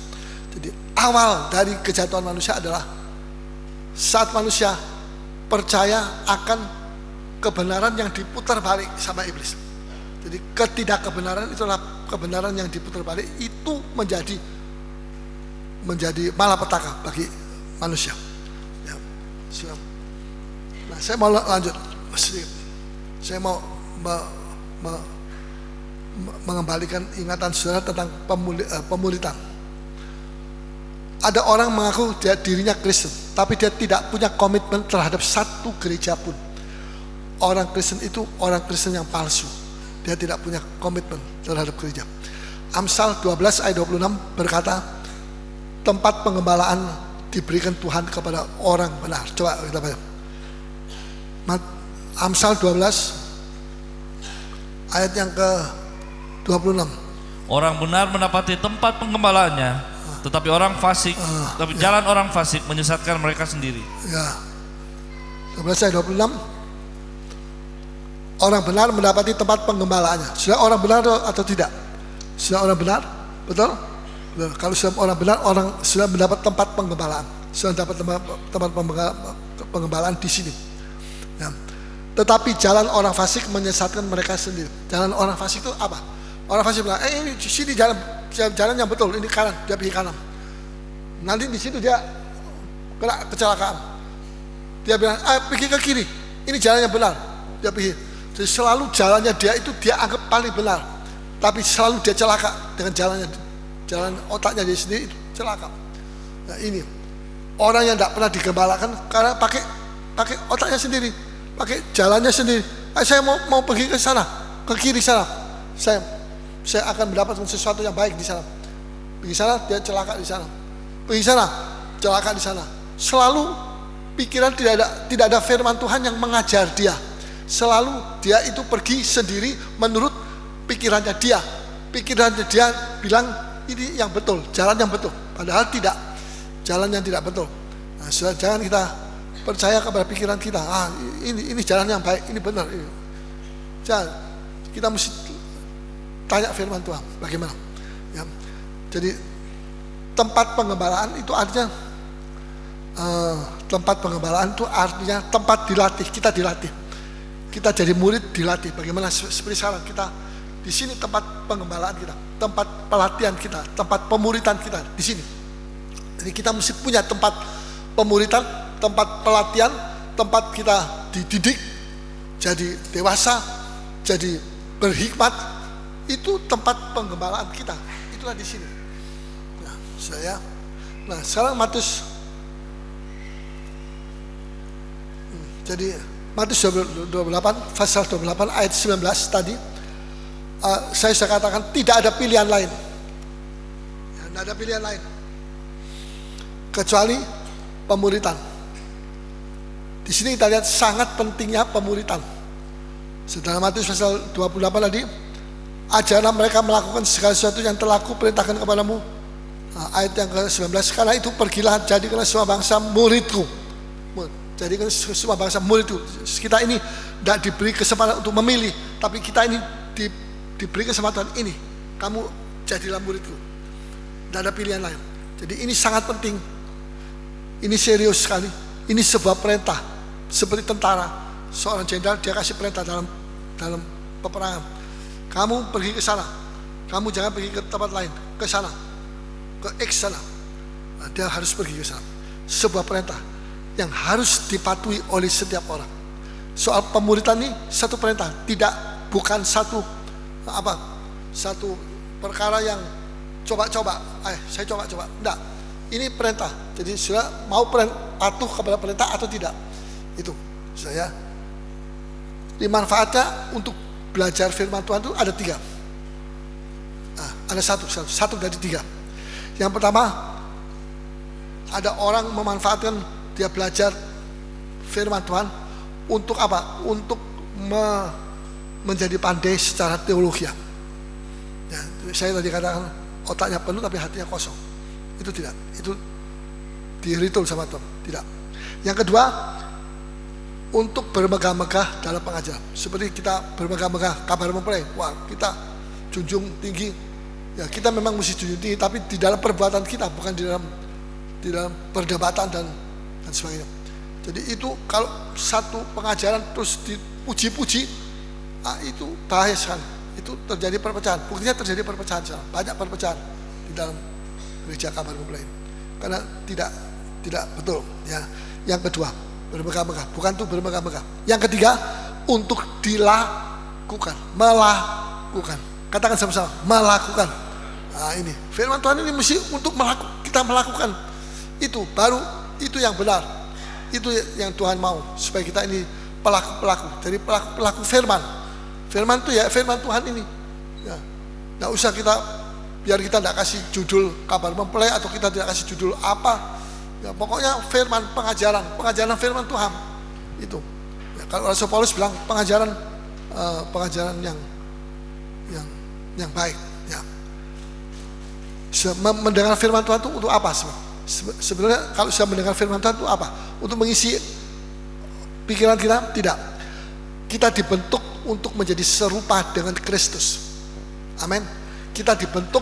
Jadi awal dari kejatuhan manusia adalah saat manusia percaya akan kebenaran yang diputar balik sama iblis. Jadi ketidakkebenaran itulah kebenaran yang diputar balik, itu menjadi malapetaka bagi manusia. Ya, nah, saya mau lanjut. Saya mau mengembalikan ingatan saudara tentang pemulitan. Ada orang mengaku dirinya Kristen, tapi dia tidak punya komitmen terhadap satu gereja pun. Orang Kristen itu orang Kristen yang palsu. Dia tidak punya komitmen terhadap gereja. Amsal 12 ayat 26 berkata, tempat pengembalaan diberikan Tuhan kepada orang benar. Coba kita baca. Amsal 12 ayat yang ke-26. Orang benar mendapati tempat penggembalaannya, tetapi orang fasik, tapi jalan orang fasik menyesatkan mereka sendiri. Ya. 12 ayat 26. Orang benar mendapati tempat penggembalaannya. Sudah orang benar atau tidak? Sudah orang benar? Betul? Betul. Kalau sudah orang benar, orang sudah mendapat tempat penggembalaan. Sudah dapat tempat penggembalaan di sini. Ya. Tetapi jalan orang fasik menyesatkan mereka sendiri. Jalan orang fasik itu apa? Orang fasik bilang, ini di sini jalan yang betul, ini kanan, dia pergi kanan. Nanti di situ dia kena kecelakaan. Dia bilang, pergi ke kiri, ini jalan yang benar, dia pergi. Jadi selalu jalannya dia itu dia anggap paling benar, tapi selalu dia celaka dengan jalan otaknya dia sendiri itu celaka. Nah ini orang yang tidak pernah digembalakan karena pakai otaknya sendiri, pakai jalannya sendiri. Saya mau pergi ke sana, ke kiri sana, saya akan mendapatkan sesuatu yang baik di sana. Pergi sana dia celaka di sana, pergi sana celaka di sana. Selalu pikiran tidak ada firman Tuhan yang mengajar dia. Selalu dia itu pergi sendiri menurut pikirannya dia. Pikirannya dia bilang ini yang betul, jalan yang betul. Padahal tidak, jalan yang tidak betul. Nah, jangan kita percaya kepada pikiran kita. Ini jalan yang baik, ini benar. Ini. Jangan, kita mesti tanya firman Tuhan bagaimana. Ya. Jadi tempat pengembalaan itu artinya tempat pengembalaan itu artinya tempat dilatih, kita dilatih. Kita jadi murid dilatih. Bagaimana seperti sekarang kita di sini tempat pengembalaan kita, tempat pelatihan kita, tempat pemuritan kita di sini. Jadi kita mesti punya tempat pemuritan, tempat pelatihan, tempat kita dididik jadi dewasa, jadi berhikmat. Itu tempat penggembalaan kita. Itulah di sini. Nah, sekarang Matius. Jadi Matius 28, pasal 28 ayat 19 tadi, saya katakan tidak ada pilihan lain. Tidak ada pilihan lain kecuali pemuritan. Di sini kita lihat sangat pentingnya pemuritan. Setelah Matius pasal 28 tadi, ajarlah mereka melakukan segala sesuatu yang telah kuperintahkan kepadamu. Ayat yang ke-19, karena itu pergilah jadikanlah semua bangsa muridku. Jadikan semua bangsa muridku. Kita ini tidak diberi kesempatan untuk memilih, tapi kita ini diberi kesempatan ini. Kamu jadilah muridku. Tidak ada pilihan lain. Jadi ini sangat penting. Ini serius sekali. Ini sebuah perintah. Seperti tentara, seorang jenderal dia kasih perintah dalam peperangan. Kamu pergi ke sana. Kamu jangan pergi ke tempat lain, ke sana, ke X sana. Nah, dia harus pergi ke sana. Sebuah perintah yang harus dipatuhi oleh setiap orang. Soal pemuritan ini satu perintah, bukan satu perkara yang coba-coba. Saya coba-coba. Enggak. Ini perintah. Jadi sudah mau patuh kepada perintah atau tidak. Itu saya. Dimanfaatnya untuk belajar firman Tuhan itu ada 3. Ada satu dari 3. Yang pertama, ada orang memanfaatkan dia belajar firman Tuhan untuk apa? Untuk menjadi pandai secara teologi. Ya, saya tadi katakan otaknya penuh tapi hatinya kosong. Itu tidak. Itu diritul sama Tuhan. Tidak. Yang kedua, untuk bermegah-megah dalam pengajaran. Seperti kita bermegah-megah kabar mempelai. Wah, kita junjung tinggi. Ya, kita memang mesti junjung tinggi, tapi di dalam perbuatan kita, bukan di dalam perdebatan dan sebagainya. Jadi itu kalau satu pengajaran terus dipuji-puji, itu bahaya sekali. Itu terjadi perpecahan. Buktinya terjadi perpecahan sekarang. Banyak perpecahan di dalam gereja kabar mempelai. Karena tidak betul. Ya. Yang kedua, bermegah-megah, bukan tuh bermegah-megah. Yang ketiga, untuk dilakukan, melakukan. Katakan sama-sama, melakukan. Nah ini, firman Tuhan ini mesti untuk kita melakukan. Itu baru, itu yang benar. Itu yang Tuhan mau, supaya kita ini pelaku-pelaku. Jadi pelaku-pelaku firman. Firman itu ya firman Tuhan ini. Ya. Nggak usah kita, biar kita tidak kasih judul kabar mempelai atau kita tidak kasih judul apa. Ya, pokoknya firman, pengajaran firman Tuhan itu. Ya, kalau Rasul Paulus bilang pengajaran yang baik. Ya. Mendengar firman Tuhan itu untuk apa? Sebenarnya kalau sudah mendengar firman Tuhan itu apa? Untuk mengisi pikiran kita? Tidak. Kita dibentuk untuk menjadi serupa dengan Kristus. Amin. Kita dibentuk.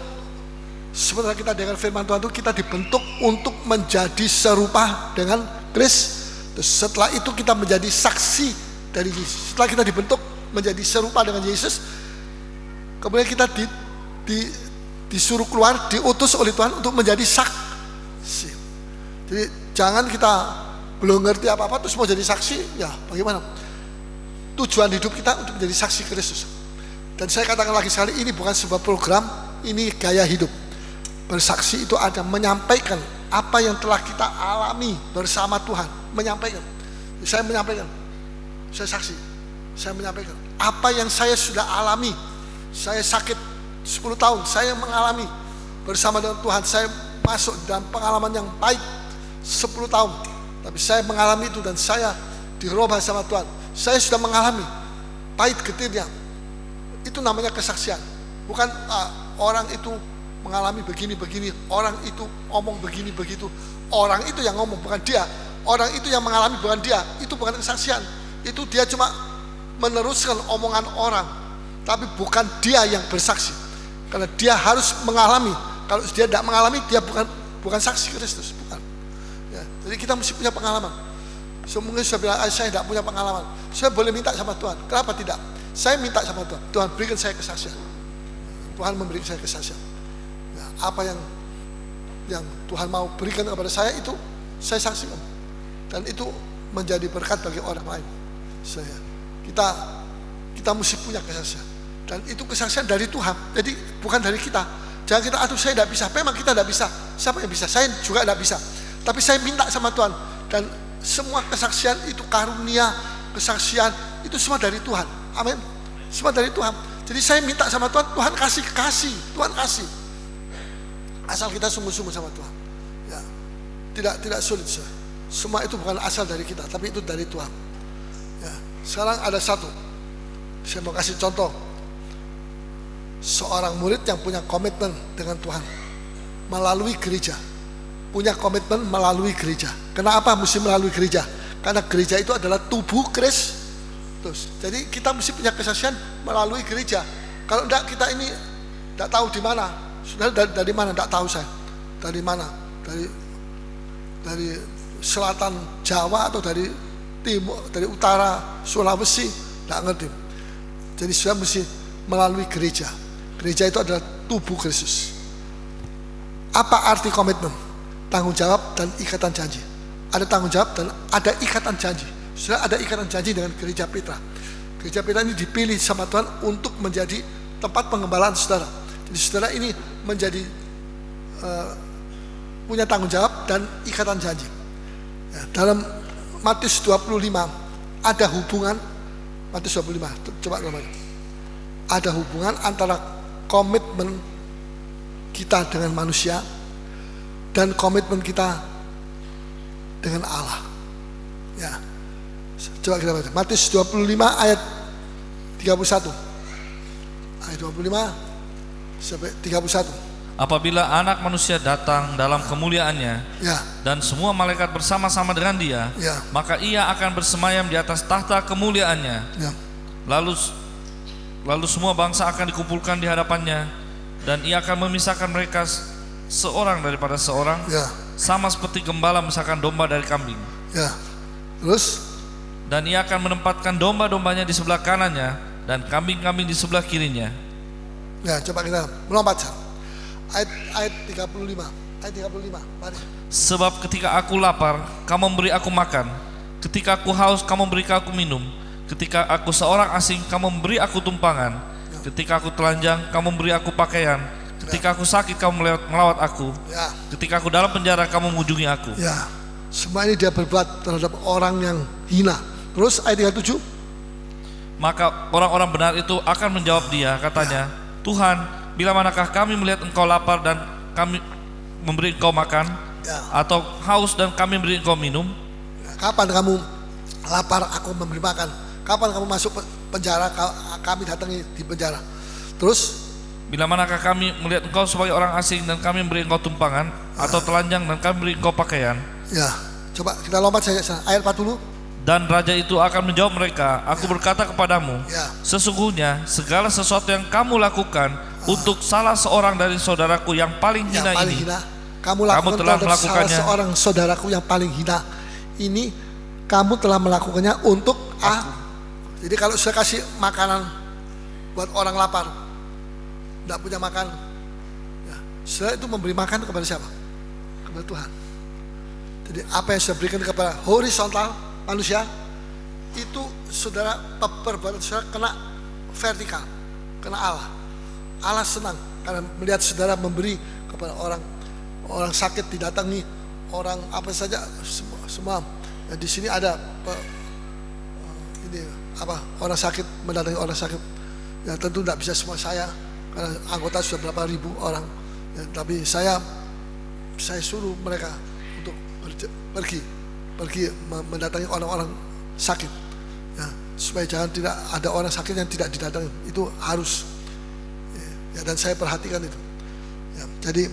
Sebenarnya kita dengar firman Tuhan itu kita dibentuk untuk menjadi serupa dengan Kristus. Setelah itu kita menjadi saksi dari Yesus. Setelah kita dibentuk menjadi serupa dengan Yesus, kemudian kita disuruh keluar, diutus oleh Tuhan untuk menjadi saksi. Jadi jangan kita belum ngerti apa-apa terus mau jadi saksi, ya bagaimana? Tujuan hidup kita untuk menjadi saksi Kristus. Dan saya katakan lagi sekali, ini bukan sebuah program, ini gaya hidup. Bersaksi itu ada menyampaikan apa yang telah kita alami bersama Tuhan. Menyampaikan. Saya menyampaikan. Saya saksi. Saya menyampaikan apa yang saya sudah alami. Saya sakit 10 tahun. Saya mengalami bersama dengan Tuhan. Saya masuk dalam pengalaman yang baik 10 tahun. Tapi saya mengalami itu dan saya dirubah sama Tuhan. Saya sudah mengalami pahit getirnya. Itu namanya kesaksian. Bukan orang itu mengalami begini-begini, orang itu omong begini-begitu. Orang itu yang ngomong, bukan dia. Orang itu yang mengalami, bukan dia. Itu bukan kesaksian. Itu dia cuma meneruskan omongan orang, tapi bukan dia yang bersaksi. Karena dia harus mengalami. Kalau dia tidak mengalami, dia bukan saksi Kristus, bukan. Ya, jadi kita mesti punya pengalaman. Mungkin saya bilang, saya tidak punya pengalaman. Saya boleh minta sama Tuhan. Kenapa tidak? Saya minta sama Tuhan. Tuhan berikan saya kesaksian. Tuhan memberikan saya kesaksian. Apa yang Tuhan mau berikan kepada saya itu saya saksikan, dan itu menjadi berkat bagi orang lain. Kita mesti punya kesaksian, dan itu kesaksian dari Tuhan. Jadi bukan dari kita. Jangan kita saya tidak bisa. Memang kita tidak bisa. Siapa yang bisa? Saya juga tidak bisa. Tapi saya minta sama Tuhan, dan semua kesaksian itu karunia, kesaksian itu semua dari Tuhan. Amin. Semua dari Tuhan. Jadi saya minta sama Tuhan, Tuhan kasih, Tuhan kasih. Asal kita sungguh-sungguh sama Tuhan. Ya. Tidak sulit. Semua itu bukan asal dari kita, tapi itu dari Tuhan. Ya. Sekarang ada satu. Saya mau kasih contoh. Seorang murid yang punya komitmen dengan Tuhan melalui gereja. Punya komitmen melalui gereja. Kenapa mesti melalui gereja? Karena gereja itu adalah tubuh Kristus. Jadi kita mesti punya kesaksian melalui gereja. Kalau enggak, kita ini enggak tahu di mana. Sudah dari mana? Tidak tahu saya. Dari mana? Dari selatan Jawa atau dari timur, dari utara Sulawesi? Tidak ngerti. Jadi sudah mesti melalui gereja. Gereja itu adalah tubuh Kristus. Apa arti komitmen? Tanggung jawab dan ikatan janji. Ada tanggung jawab dan ada ikatan janji. Sudah ada ikatan janji dengan gereja Petra. Gereja Petra ini dipilih sama Tuhan untuk menjadi tempat pengembalaan saudara. Jadi saudara ini menjadi punya tanggung jawab dan ikatan janji. Ya, dalam Matius 25 ada hubungan. Matius 25, coba namanya. Ada hubungan antara komitmen kita dengan manusia dan komitmen kita dengan Allah. Ya, coba kita baca Matius 25 ayat 31. Ayat 25 sampai 31. Apabila anak manusia datang dalam kemuliaannya Ya, dan semua malaikat bersama-sama dengan dia, ya, maka ia akan bersemayam di atas tahta kemuliaannya. ya. Lalu semua bangsa akan dikumpulkan di hadapannya, dan ia akan memisahkan mereka seorang daripada seorang, Ya, sama seperti gembala memisahkan domba dari kambing. ya. Terus, Dan ia akan menempatkan domba-dombanya di sebelah kanannya dan kambing-kambing di sebelah kirinya. ya, coba kita melompat. Ayat 35. Ayat 35. Mari. Sebab ketika aku lapar, kamu memberi aku makan. Ketika aku haus, kamu memberi aku minum. Ketika aku seorang asing, kamu memberi aku tumpangan. Ketika aku telanjang, kamu memberi aku pakaian. Ketika aku sakit, kamu melawat aku. Ya, Ketika aku dalam penjara, kamu mengunjungi aku. ya. Semua ini dia berbuat terhadap orang yang hina. Terus ayat 37. Maka orang-orang benar itu akan menjawab dia, katanya, Tuhan, bila manakah kami melihat engkau lapar dan kami memberi engkau makan, Ya. atau haus dan kami memberi engkau minum? Kapan kamu lapar, aku memberi makan. Kapan kamu masuk penjara, kami datangi di penjara. Terus, Bila manakah kami melihat engkau sebagai orang asing dan kami memberi engkau tumpangan, atau telanjang dan kami memberi engkau pakaian? ya, coba kita lompat saja. Ayat 40. Dan raja itu akan menjawab mereka, aku berkata kepadamu, Ya. sesungguhnya segala sesuatu yang kamu lakukan untuk salah seorang dari saudaraku yang paling hina Yang paling ini, hina, kamu lakukan telah terhadap salah melakukannya. seorang saudaraku yang paling hina. Ini kamu telah melakukannya untuk aku. Jadi kalau saya kasih makanan buat orang lapar, tidak punya makan, ya, saya itu memberi makan kepada siapa? Kepada Tuhan. Jadi apa yang saya berikan kepada horizontal manusia, itu saudara, perbuatan saudara kena vertikal, kena Allah. Allah senang karena melihat saudara memberi kepada orang sakit didatangi, orang apa saja, semua. Ya, di sini ada orang sakit mendatangi orang sakit. Ya tentu tidak bisa semua saya karena anggota sudah berapa ribu orang. Ya, tapi saya suruh mereka untuk pergi mendatangi orang-orang sakit. Ya, supaya jangan tidak ada orang sakit yang tidak didatangi. Itu harus. Ya, dan saya perhatikan itu. Ya, jadi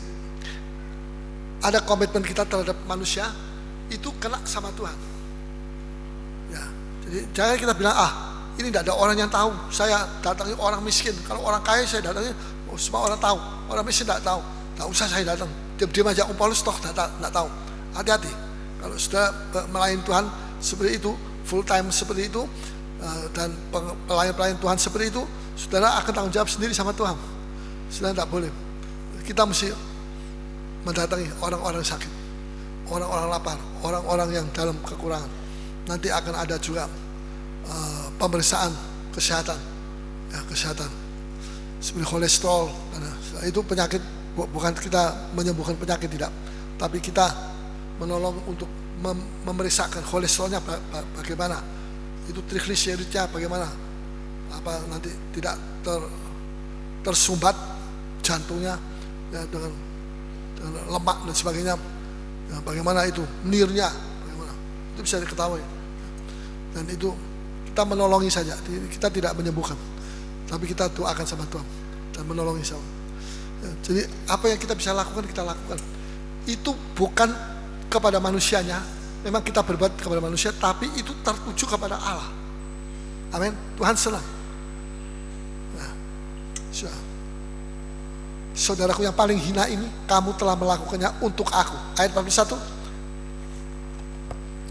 ada komitmen kita terhadap manusia itu kena sama Tuhan. Ya, jadi jangan kita bilang ini tidak ada orang yang tahu. Saya datangi orang miskin. Kalau orang kaya saya datangi, semua orang tahu. Orang miskin tidak tahu. Tak usah saya datang. Diam-diam aja. Paulus toh tidak tahu. Hati-hati. Kalau sudah melayani Tuhan seperti itu, full time seperti itu, dan pelayan-pelayan Tuhan seperti itu, saudara akan tanggung jawab sendiri sama Tuhan. Saudara tidak boleh. Kita mesti mendatangi orang-orang sakit, orang-orang lapar, orang-orang yang dalam kekurangan. Nanti akan ada juga pemeriksaan kesehatan, ya, kesehatan seperti kolesterol. Itu penyakit, bukan kita menyembuhkan penyakit, tidak, tapi kita menolong untuk memeriksakan kolesterolnya bagaimana, itu trigliseridnya bagaimana, apa nanti tidak tersumbat jantungnya, ya, dengan lemak dan sebagainya, ya, bagaimana itu nirnya, bagaimana itu bisa diketahui. Dan itu kita menolongi saja, kita tidak menyembuhkan, tapi kita doakan sama Tuhan dan menolongi sama. Ya, jadi apa yang kita bisa lakukan kita lakukan. Itu bukan kepada manusianya, memang kita berbuat kepada manusia, tapi itu tertuju kepada Allah. Amin. Tuhan senang. Nah, saudaraku yang paling hina ini, kamu telah melakukannya untuk aku. Ayat 41.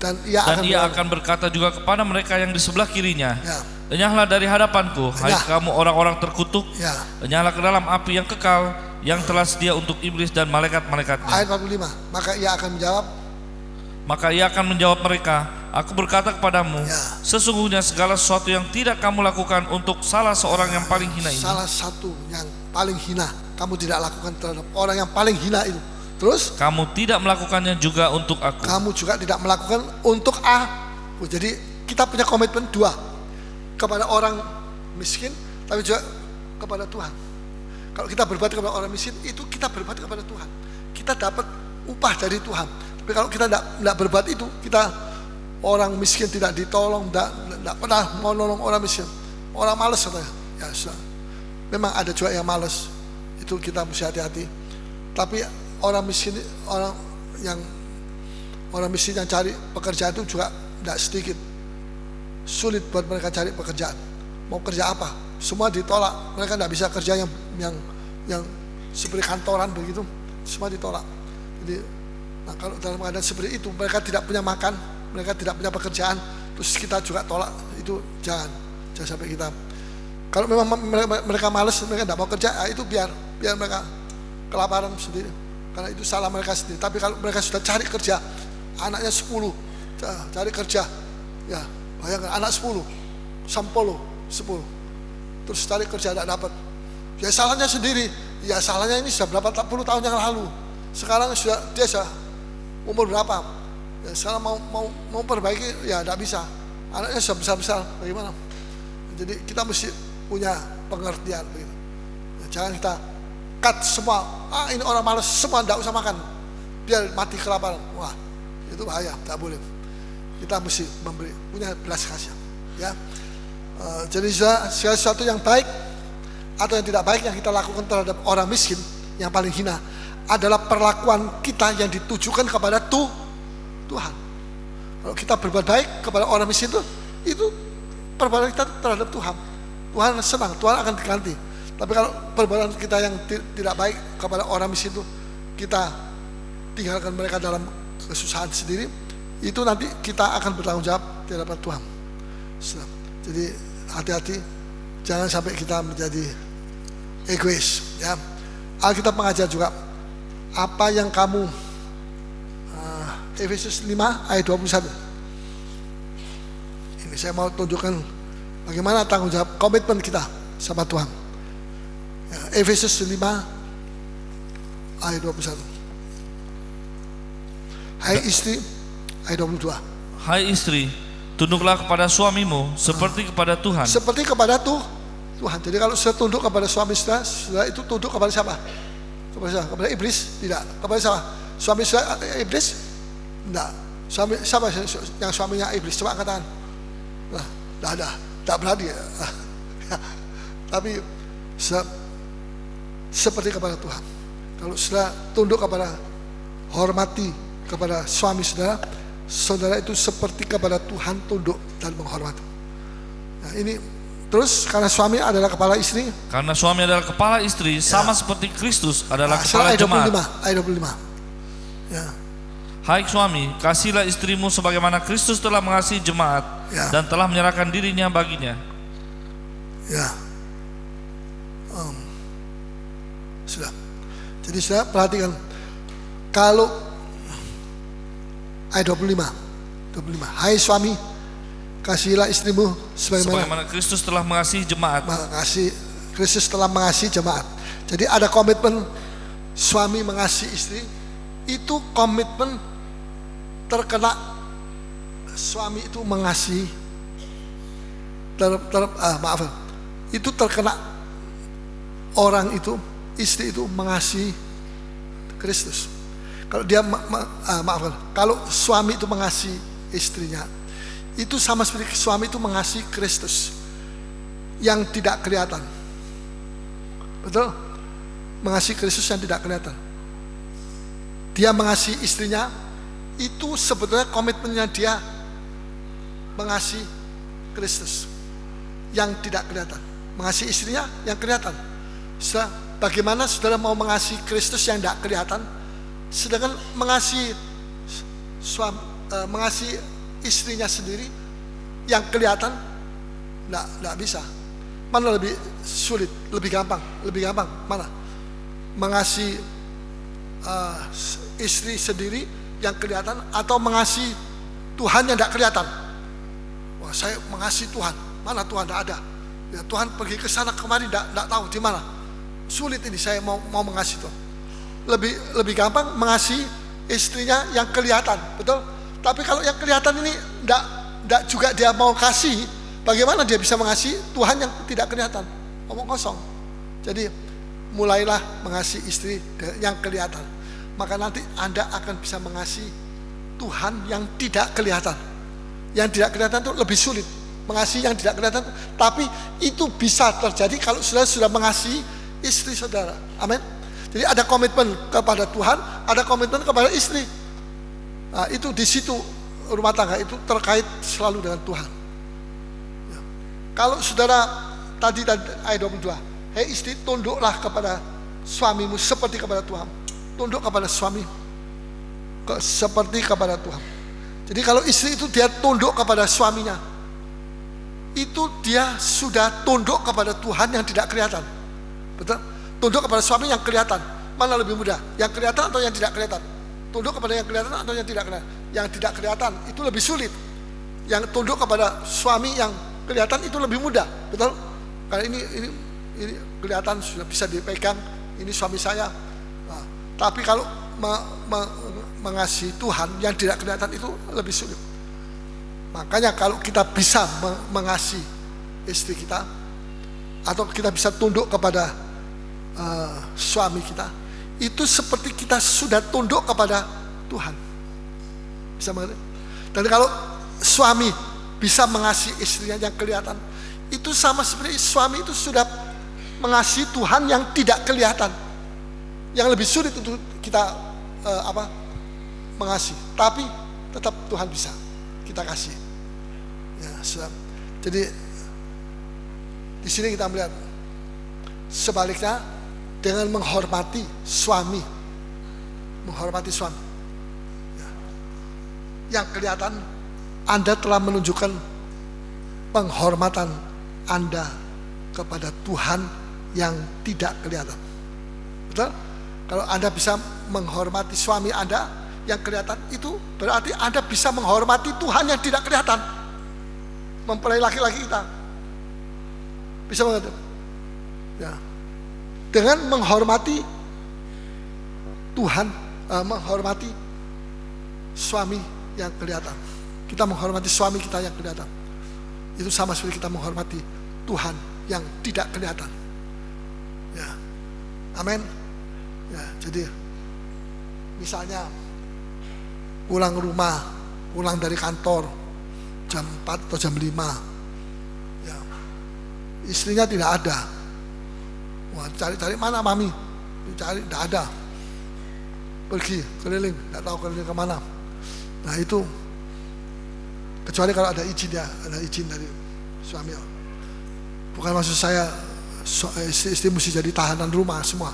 Dan ia akan berkata juga kepada mereka yang di sebelah kirinya, ya, enyahlah dari hadapanku, hai kamu orang-orang terkutuk, ya, enyahlah ke dalam api yang kekal, yang telah sedia untuk iblis dan malaikat-malaikatnya. Ayat 45. Maka ia akan menjawab mereka, aku berkata kepadamu, ya, sesungguhnya segala sesuatu yang tidak kamu lakukan untuk salah seorang yang paling hina ini, salah satu yang paling hina kamu tidak lakukan terhadap orang yang paling hina itu. Terus kamu tidak melakukannya juga untuk aku. Kamu juga tidak melakukan untuk aku. Jadi kita punya komitmen dua, kepada orang miskin, tapi juga kepada Tuhan. Kalau kita berbuat kepada orang miskin, itu kita berbuat kepada Tuhan. Kita dapat upah dari Tuhan. Tapi kalau kita tidak berbuat itu, kita orang miskin tidak ditolong, tidak pernah mau nolong orang miskin, orang malas katanya. Ya sudah. Memang ada juga yang malas. Itu kita mesti hati-hati. Tapi orang miskin yang cari pekerjaan itu juga tidak sedikit. Sulit buat mereka cari pekerjaan. Mau kerja apa? Semua ditolak. Mereka tidak bisa kerja yang seperti kantoran begitu. Semua ditolak. Jadi, nah kalau dalam keadaan seperti itu, mereka tidak punya makan, mereka tidak punya pekerjaan, terus kita juga tolak, itu jangan sampai kita. Kalau memang mereka malas, mereka tidak mau kerja, itu biar mereka kelaparan sendiri, karena itu salah mereka sendiri. Tapi kalau mereka sudah cari kerja, anaknya 10 cari kerja, ya bayangkan anak 10 terus cari kerja tidak dapat, ya salahnya sendiri. Ya salahnya ini sudah berapa puluh tahun yang lalu. Sekarang dia sudah umur berapa? Ya, sekarang mau perbaiki, ya tidak bisa. Anaknya sudah besar-besar, bagaimana? Jadi kita mesti punya pengertian begitu. Ya, jangan kita cut semua. Ini orang malas, semua tidak usah makan, biar mati kelaparan. Wah, itu bahaya, tidak boleh. Kita mesti punya belas kasihan. Ya, jadi segala sesuatu yang baik atau yang tidak baik yang kita lakukan terhadap orang miskin yang paling hina adalah perlakuan kita yang ditujukan kepada Tuhan. Kalau kita berbuat baik kepada orang miskin itu perbuatan kita terhadap Tuhan. Tuhan senang, Tuhan akan diganti. Tapi kalau perbuatan kita yang tidak baik kepada orang miskin itu, kita tinggalkan mereka dalam kesusahan sendiri, itu nanti kita akan bertanggung jawab di hadapan Tuhan. Jadi hati-hati, jangan sampai kita menjadi egois. Ya, Alkitab mengajar juga apa yang kamu Efesus 5 ayat 21. Ini saya mau tunjukkan bagaimana tanggung jawab komitmen kita sama Tuhan. Ya, Efesus 5 ayat 21. Hai istri, ayat 22. Hai istri, tunduklah kepada suamimu seperti kepada Tuhan. Seperti kepada Tuhan. Jadi kalau sudah tunduk kepada suami sudah itu tunduk kepada siapa? Kepada iblis? Tidak. Kepada siapa? Suami sudah iblis? Tidak. Siapa yang suaminya iblis? Coba katakan. Nah, tidak ada. Tidak berani. Tapi seperti kepada Tuhan. Kalau sudah tunduk kepada, hormati kepada suami saudara itu seperti kepada Tuhan tunduk dan menghormati. Nah, ini terus karena suami adalah kepala istri. Karena suami adalah kepala istri, sama seperti Kristus adalah kepala jemaat. Ayat 25. Ya. Hai suami, kasihilah istrimu sebagaimana Kristus telah mengasihi jemaat dan telah menyerahkan dirinya baginya. Ya. Sudah. Jadi sudah perhatikan, kalau ayat 25. Hai suami, kasihilah istrimu sebagaimana Kristus telah mengasihi jemaat. Kristus telah mengasihi jemaat. Jadi ada komitmen suami mengasihi istri. Itu komitmen terkena suami itu mengasihi itu terkena orang itu, istri itu mengasihi Kristus. Kalau dia kalau suami itu mengasihi istrinya, itu sama seperti suami itu mengasihi Kristus yang tidak kelihatan. Betul? Mengasihi Kristus yang tidak kelihatan. Dia mengasihi istrinya, itu sebetulnya komitmennya dia mengasihi Kristus yang tidak kelihatan. Mengasihi istrinya yang kelihatan. Bagaimana saudara mau mengasihi Kristus yang tidak kelihatan, sedangkan mengasihi istrinya sendiri yang kelihatan tidak bisa. Mana lebih sulit, lebih gampang mana? Mengasihi istri sendiri yang kelihatan atau mengasihi Tuhan yang tidak kelihatan? Wah, saya mengasihi Tuhan, mana Tuhan? Tidak ada. Ya, Tuhan pergi ke sana kemari, tidak tahu di mana. Sulit ini saya mau mengasihi Tuhan. Lebih gampang mengasihi istrinya yang kelihatan, betul? Tapi kalau yang kelihatan ini tidak juga dia mau kasih, bagaimana dia bisa mengasihi Tuhan yang tidak kelihatan? Omong kosong. Jadi mulailah mengasihi istri yang kelihatan, maka nanti Anda akan bisa mengasihi Tuhan yang tidak kelihatan. Yang tidak kelihatan itu lebih sulit mengasihi yang tidak kelihatan, tapi itu bisa terjadi kalau saudara sudah mengasihi istri saudara. Amin. Jadi ada komitmen kepada Tuhan, ada komitmen kepada istri. Nah, itu di situ rumah tangga itu terkait selalu dengan Tuhan. Ya. Kalau saudara tadi ayat 22, hei istri, tunduklah kepada suamimu seperti kepada Tuhan. Tunduk kepada suami seperti kepada Tuhan. Jadi kalau istri itu dia tunduk kepada suaminya, itu dia sudah tunduk kepada Tuhan yang tidak kelihatan. Betul? Tunduk kepada suami yang kelihatan, mana lebih mudah? Yang kelihatan atau yang tidak kelihatan? Tunduk kepada yang kelihatan atau yang tidak kelihatan? Yang tidak kelihatan itu lebih sulit. Yang tunduk kepada suami yang kelihatan itu lebih mudah. Betul? Karena ini kelihatan sudah bisa dipegang, ini suami saya. Nah, tapi kalau mengasihi Tuhan yang tidak kelihatan itu lebih sulit. Makanya kalau kita bisa mengasihi istri kita, atau kita bisa tunduk kepada suami kita, itu seperti kita sudah tunduk kepada Tuhan. Bisa mengerti? Dan kalau suami bisa mengasihi istrinya yang kelihatan, itu sama seperti suami itu sudah mengasihi Tuhan yang tidak kelihatan. Yang lebih sulit untuk kita mengasihi, tapi tetap Tuhan bisa kita kasih. Ya, jadi di sini kita melihat sebaliknya dengan menghormati suami, ya. Yang kelihatan Anda telah menunjukkan penghormatan Anda kepada Tuhan yang tidak kelihatan. Betul? Kalau Anda bisa menghormati suami Anda yang kelihatan, itu berarti Anda bisa menghormati Tuhan yang tidak kelihatan. Mempelai laki-laki kita bisa mengerti? Ya. Dengan menghormati Tuhan, menghormati suami yang kelihatan, kita menghormati suami kita yang kelihatan. Itu sama seperti kita menghormati Tuhan yang tidak kelihatan. Ya, amin. Ya, jadi misalnya pulang rumah, pulang dari kantor jam 4 atau jam 5, ya, istrinya tidak ada. Wah, cari-cari mana mami? Dicari, tidak ada. Pergi keliling, tidak tahu keliling kemana. Nah itu, kecuali kalau ada izin ya, ada izin dari suami. Bukan maksud saya istri mesti jadi tahanan rumah semua.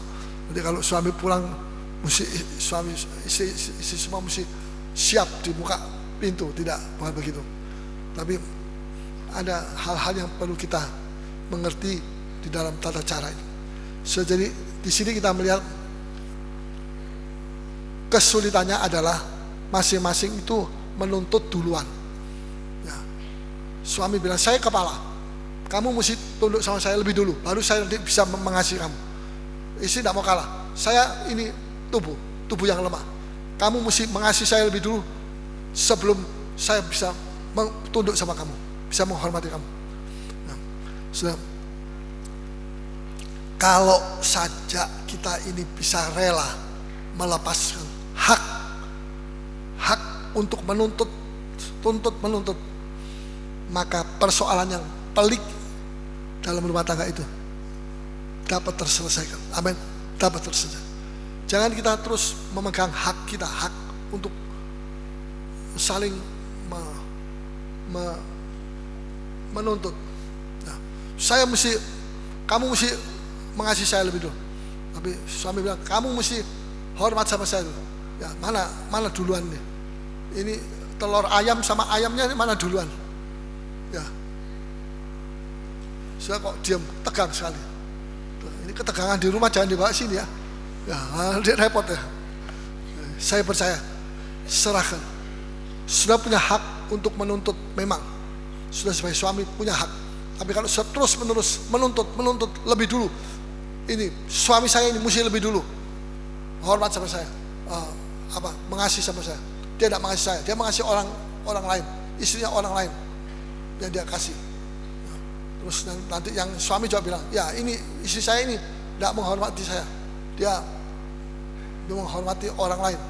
Jadi kalau suami pulang, istri semua mesti siap di muka pintu, tidak, bukan begitu. Tapi ada hal-hal yang perlu kita mengerti di dalam tata cara itu. So, jadi di sini kita melihat kesulitannya adalah masing-masing itu menuntut duluan. Ya. Suami bilang, saya kepala, kamu mesti tunduk sama saya lebih dulu, baru saya nanti bisa mengasihi kamu. Istri tidak mau kalah, saya ini tubuh yang lemah, kamu mesti mengasihi saya lebih dulu sebelum saya bisa tunduk sama kamu, bisa menghormati kamu. Nah, sudah. Kalau saja kita ini bisa rela melepaskan hak untuk menuntut, maka persoalan yang pelik dalam rumah tangga itu dapat terselesaikan. Amin. Dapat terselesaikan. Jangan kita terus memegang hak kita, hak untuk saling menuntut. Nah, kamu mesti mengasihi saya lebih dulu. Tapi suami bilang, kamu mesti hormat sama saya dulu. Ya, mana duluan nih? Ini telur ayam sama ayamnya ini mana duluan? Ya. Saya kok diam, tegang sekali. Ini ketegangan di rumah jangan dibawa sini ya. Ya, repot ya. Saya percaya, serahkan. Sudah punya hak untuk menuntut, memang. Sudah sebagai suami punya hak. Tapi kalau terus menerus menuntut lebih dulu, ini suami saya ini mesti lebih dulu hormat sama saya, mengasihi sama saya. Dia tidak mengasihi saya, dia mengasihi orang lain, istrinya orang lain yang dia kasih. Terus nanti yang suami juga bilang, ya ini istri saya ini tidak menghormati saya, dia menghormati orang lain.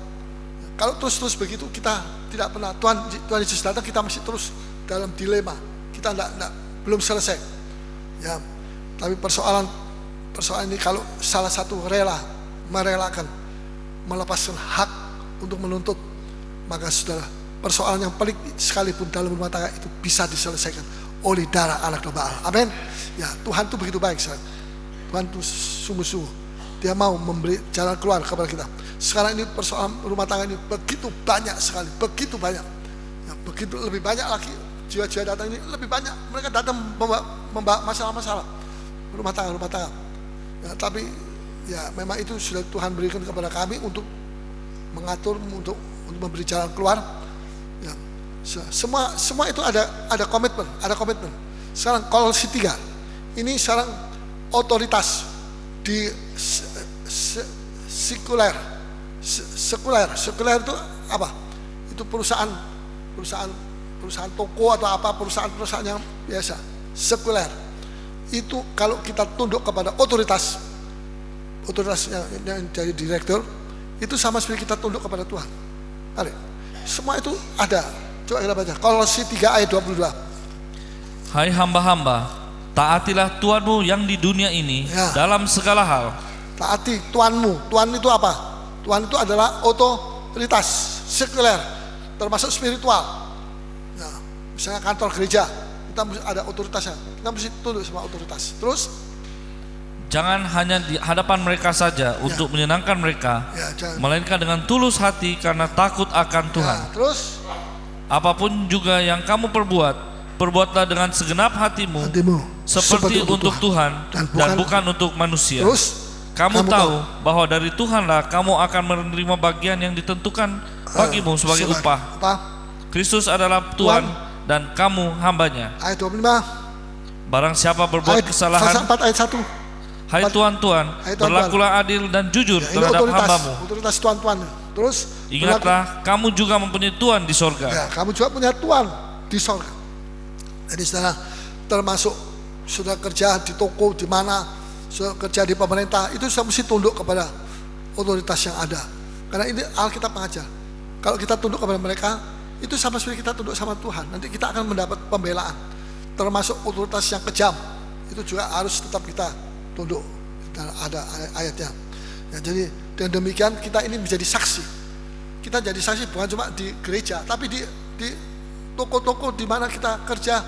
Kalau terus begitu kita tidak pernah, Tuhan Yesus datang kita masih terus dalam dilema. kita belum selesai. Ya, tapi persoalan ini kalau salah satu merelakan, melepaskan hak untuk menuntut, maka saudara, persoalan yang pelik sekalipun dalam rumah tangga itu bisa diselesaikan oleh darah anak domba Allah. Amin. Ya, Tuhan itu begitu baik, saudara. Tuhan itu sungguh-sungguh Dia mau memberi jalan keluar kepada kita. Sekarang ini persoalan rumah tangga ini begitu banyak sekali, begitu banyak. Ya, begitu lebih banyak lagi jiwa-jiwa datang ini, lebih banyak mereka datang membawa masalah-masalah rumah tangga. Ya, tapi ya memang itu sudah Tuhan berikan kepada kami untuk mengatur, untuk memberi jalan keluar. Ya, semua itu ada komitmen. Sekarang Kolose 3 ini sekarang otoritas di sekuler itu apa? Itu perusahaan toko atau apa, perusahaan yang biasa sekuler. Itu kalau kita tunduk kepada otoritas yang jadi direktur, itu sama seperti kita tunduk kepada Tuhan. Mari, semua itu ada. Coba kita baca Kolose 3 ayat 22. Hai hamba-hamba, taatilah Tuhanmu yang di dunia ini Ya. dalam segala hal. Taati Tuhanmu. Tuhan itu apa? Tuhan itu adalah otoritas sekuler, termasuk spiritual. Ya, misalnya kantor gereja, kita mesti ada otoritasnya. Kita mesti tunduk sama otoritas. Terus Jangan hanya di hadapan mereka saja untuk menyenangkan mereka, melainkan dengan tulus hati karena takut akan Tuhan. ya, terus Apapun juga yang kamu perbuatlah dengan segenap hatimu, seperti untuk Tuhan dan bukan untuk manusia. Terus Kamu tahu bahwa dari Tuhanlah kamu akan menerima bagian yang ditentukan bagimu sebagai upah. Kristus adalah Tuhan dan kamu hambanya. Ayat 25. Barang siapa berbuat kesalahan, 4 ayat 1. hai Tuhan, berlakulah adil dan jujur terhadap hambamu. Otoritas Tuhan. Terus Ingatlah, kamu juga mempunyai Tuhan di sorga. Ya, kamu juga punya Tuhan di sorga. Jadi saudara, termasuk sudah kerja di toko, di mana, sudah kerja di pemerintah, itu sudah mesti tunduk kepada otoritas yang ada. Karena ini Alkitab mengajar. Kalau kita tunduk kepada mereka, itu sama seperti kita tunduk sama Tuhan. Nanti kita akan mendapat pembelaan. Termasuk otoritas yang kejam, itu juga harus tetap kita tunduk. Ada ayatnya. Ya, jadi dengan demikian kita ini menjadi saksi. Kita jadi saksi bukan cuma di gereja, tapi di toko-toko di mana kita kerja,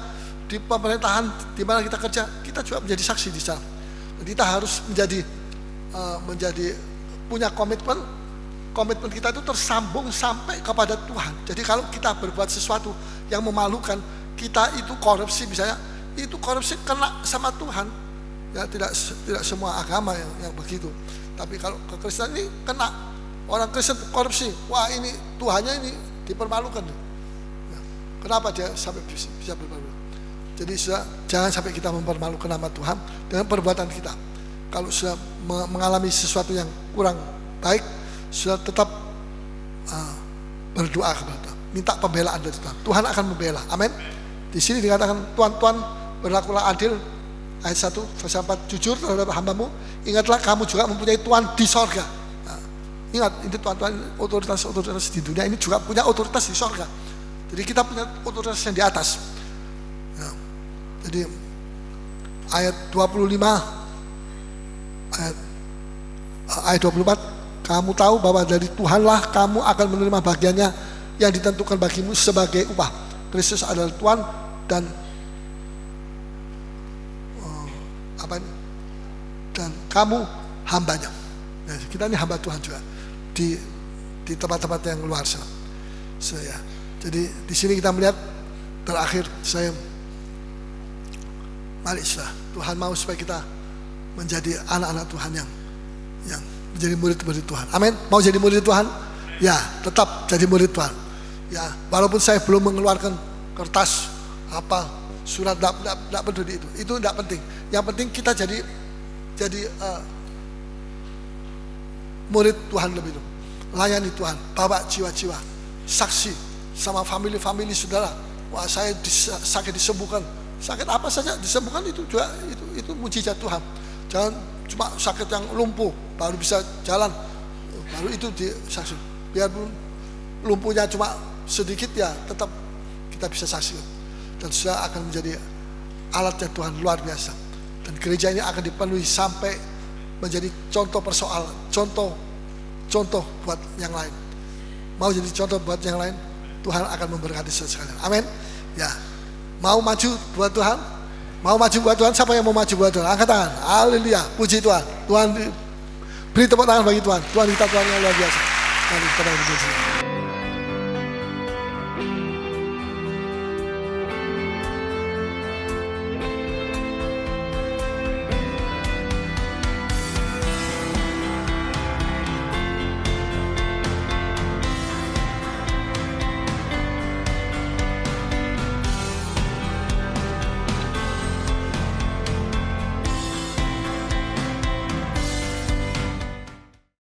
di pemerintahan di mana kita kerja, kita juga menjadi saksi di sana. Kita harus menjadi punya komitmen kita itu tersambung sampai kepada Tuhan. Jadi kalau kita berbuat sesuatu yang memalukan, kita itu korupsi misalnya, itu korupsi kena sama Tuhan. Ya, tidak semua agama yang begitu. Tapi kalau kekristenan ini kena, orang Kristen korupsi, wah ini Tuhannya ini dipermalukan. Ya, kenapa dia sampai bisa bermalukan? Jadi jangan sampai kita mempermalukan nama Tuhan dengan perbuatan kita. Kalau sudah mengalami sesuatu yang kurang baik, sudah tetap berdoa kepada Tuhan, minta pembelaan dari Tuhan. Tuhan akan membela. Amin. Di sini dikatakan Tuhan berlakulah adil. Ayat 1, verse 4, jujur terhadap hambamu. Ingatlah kamu juga mempunyai Tuhan di sorga. Nah, ingat, ini Tuhan otoritas di dunia ini juga punya otoritas di sorga. Jadi kita punya otoritas yang di atas. Nah, jadi ayat 25, ayat 24, kamu tahu bahwa dari Tuhanlah kamu akan menerima bagiannya yang ditentukan bagimu sebagai upah. Kristus adalah Tuhan dan kamu hambanya. Nah, kita ini hamba Tuhan juga di tempat-tempat yang luar sana. Jadi di sini kita melihat terakhir mari Tuhan mau supaya kita menjadi anak-anak Tuhan yang menjadi murid-murid Tuhan. Amin. Mau jadi murid Tuhan? Ya, tetap jadi murid Tuhan. Ya, walaupun saya belum mengeluarkan kertas apa surat, tidak peduli itu tidak penting. Yang penting kita jadi murid Tuhan lebih dulu, layani Tuhan, bawa jiwa-jiwa, saksi sama family saudara. Wah, saya sakit disembuhkan, sakit apa saja disembuhkan, itu juga itu mujizat Tuhan. Jangan cuma sakit yang lumpuh baru bisa jalan, baru itu disaksi. Biarpun lumpuhnya cuma sedikit, ya tetap kita bisa saksi. dan saudara akan menjadi alatnya Tuhan luar biasa. Dan gereja ini akan dipenuhi sampai menjadi contoh persoalan, contoh buat yang lain. Mau jadi contoh buat yang lain, Tuhan akan memberkati sekalian. Amin. Ya, mau maju buat Tuhan? Mau maju buat Tuhan? Siapa yang mau maju buat Tuhan? Angkat tangan. Haleluya. Puji Tuhan. Tuhan beri tepuk tangan bagi Tuhan. Tuhan kita Tuhan yang luar biasa. Tuhan kita puji.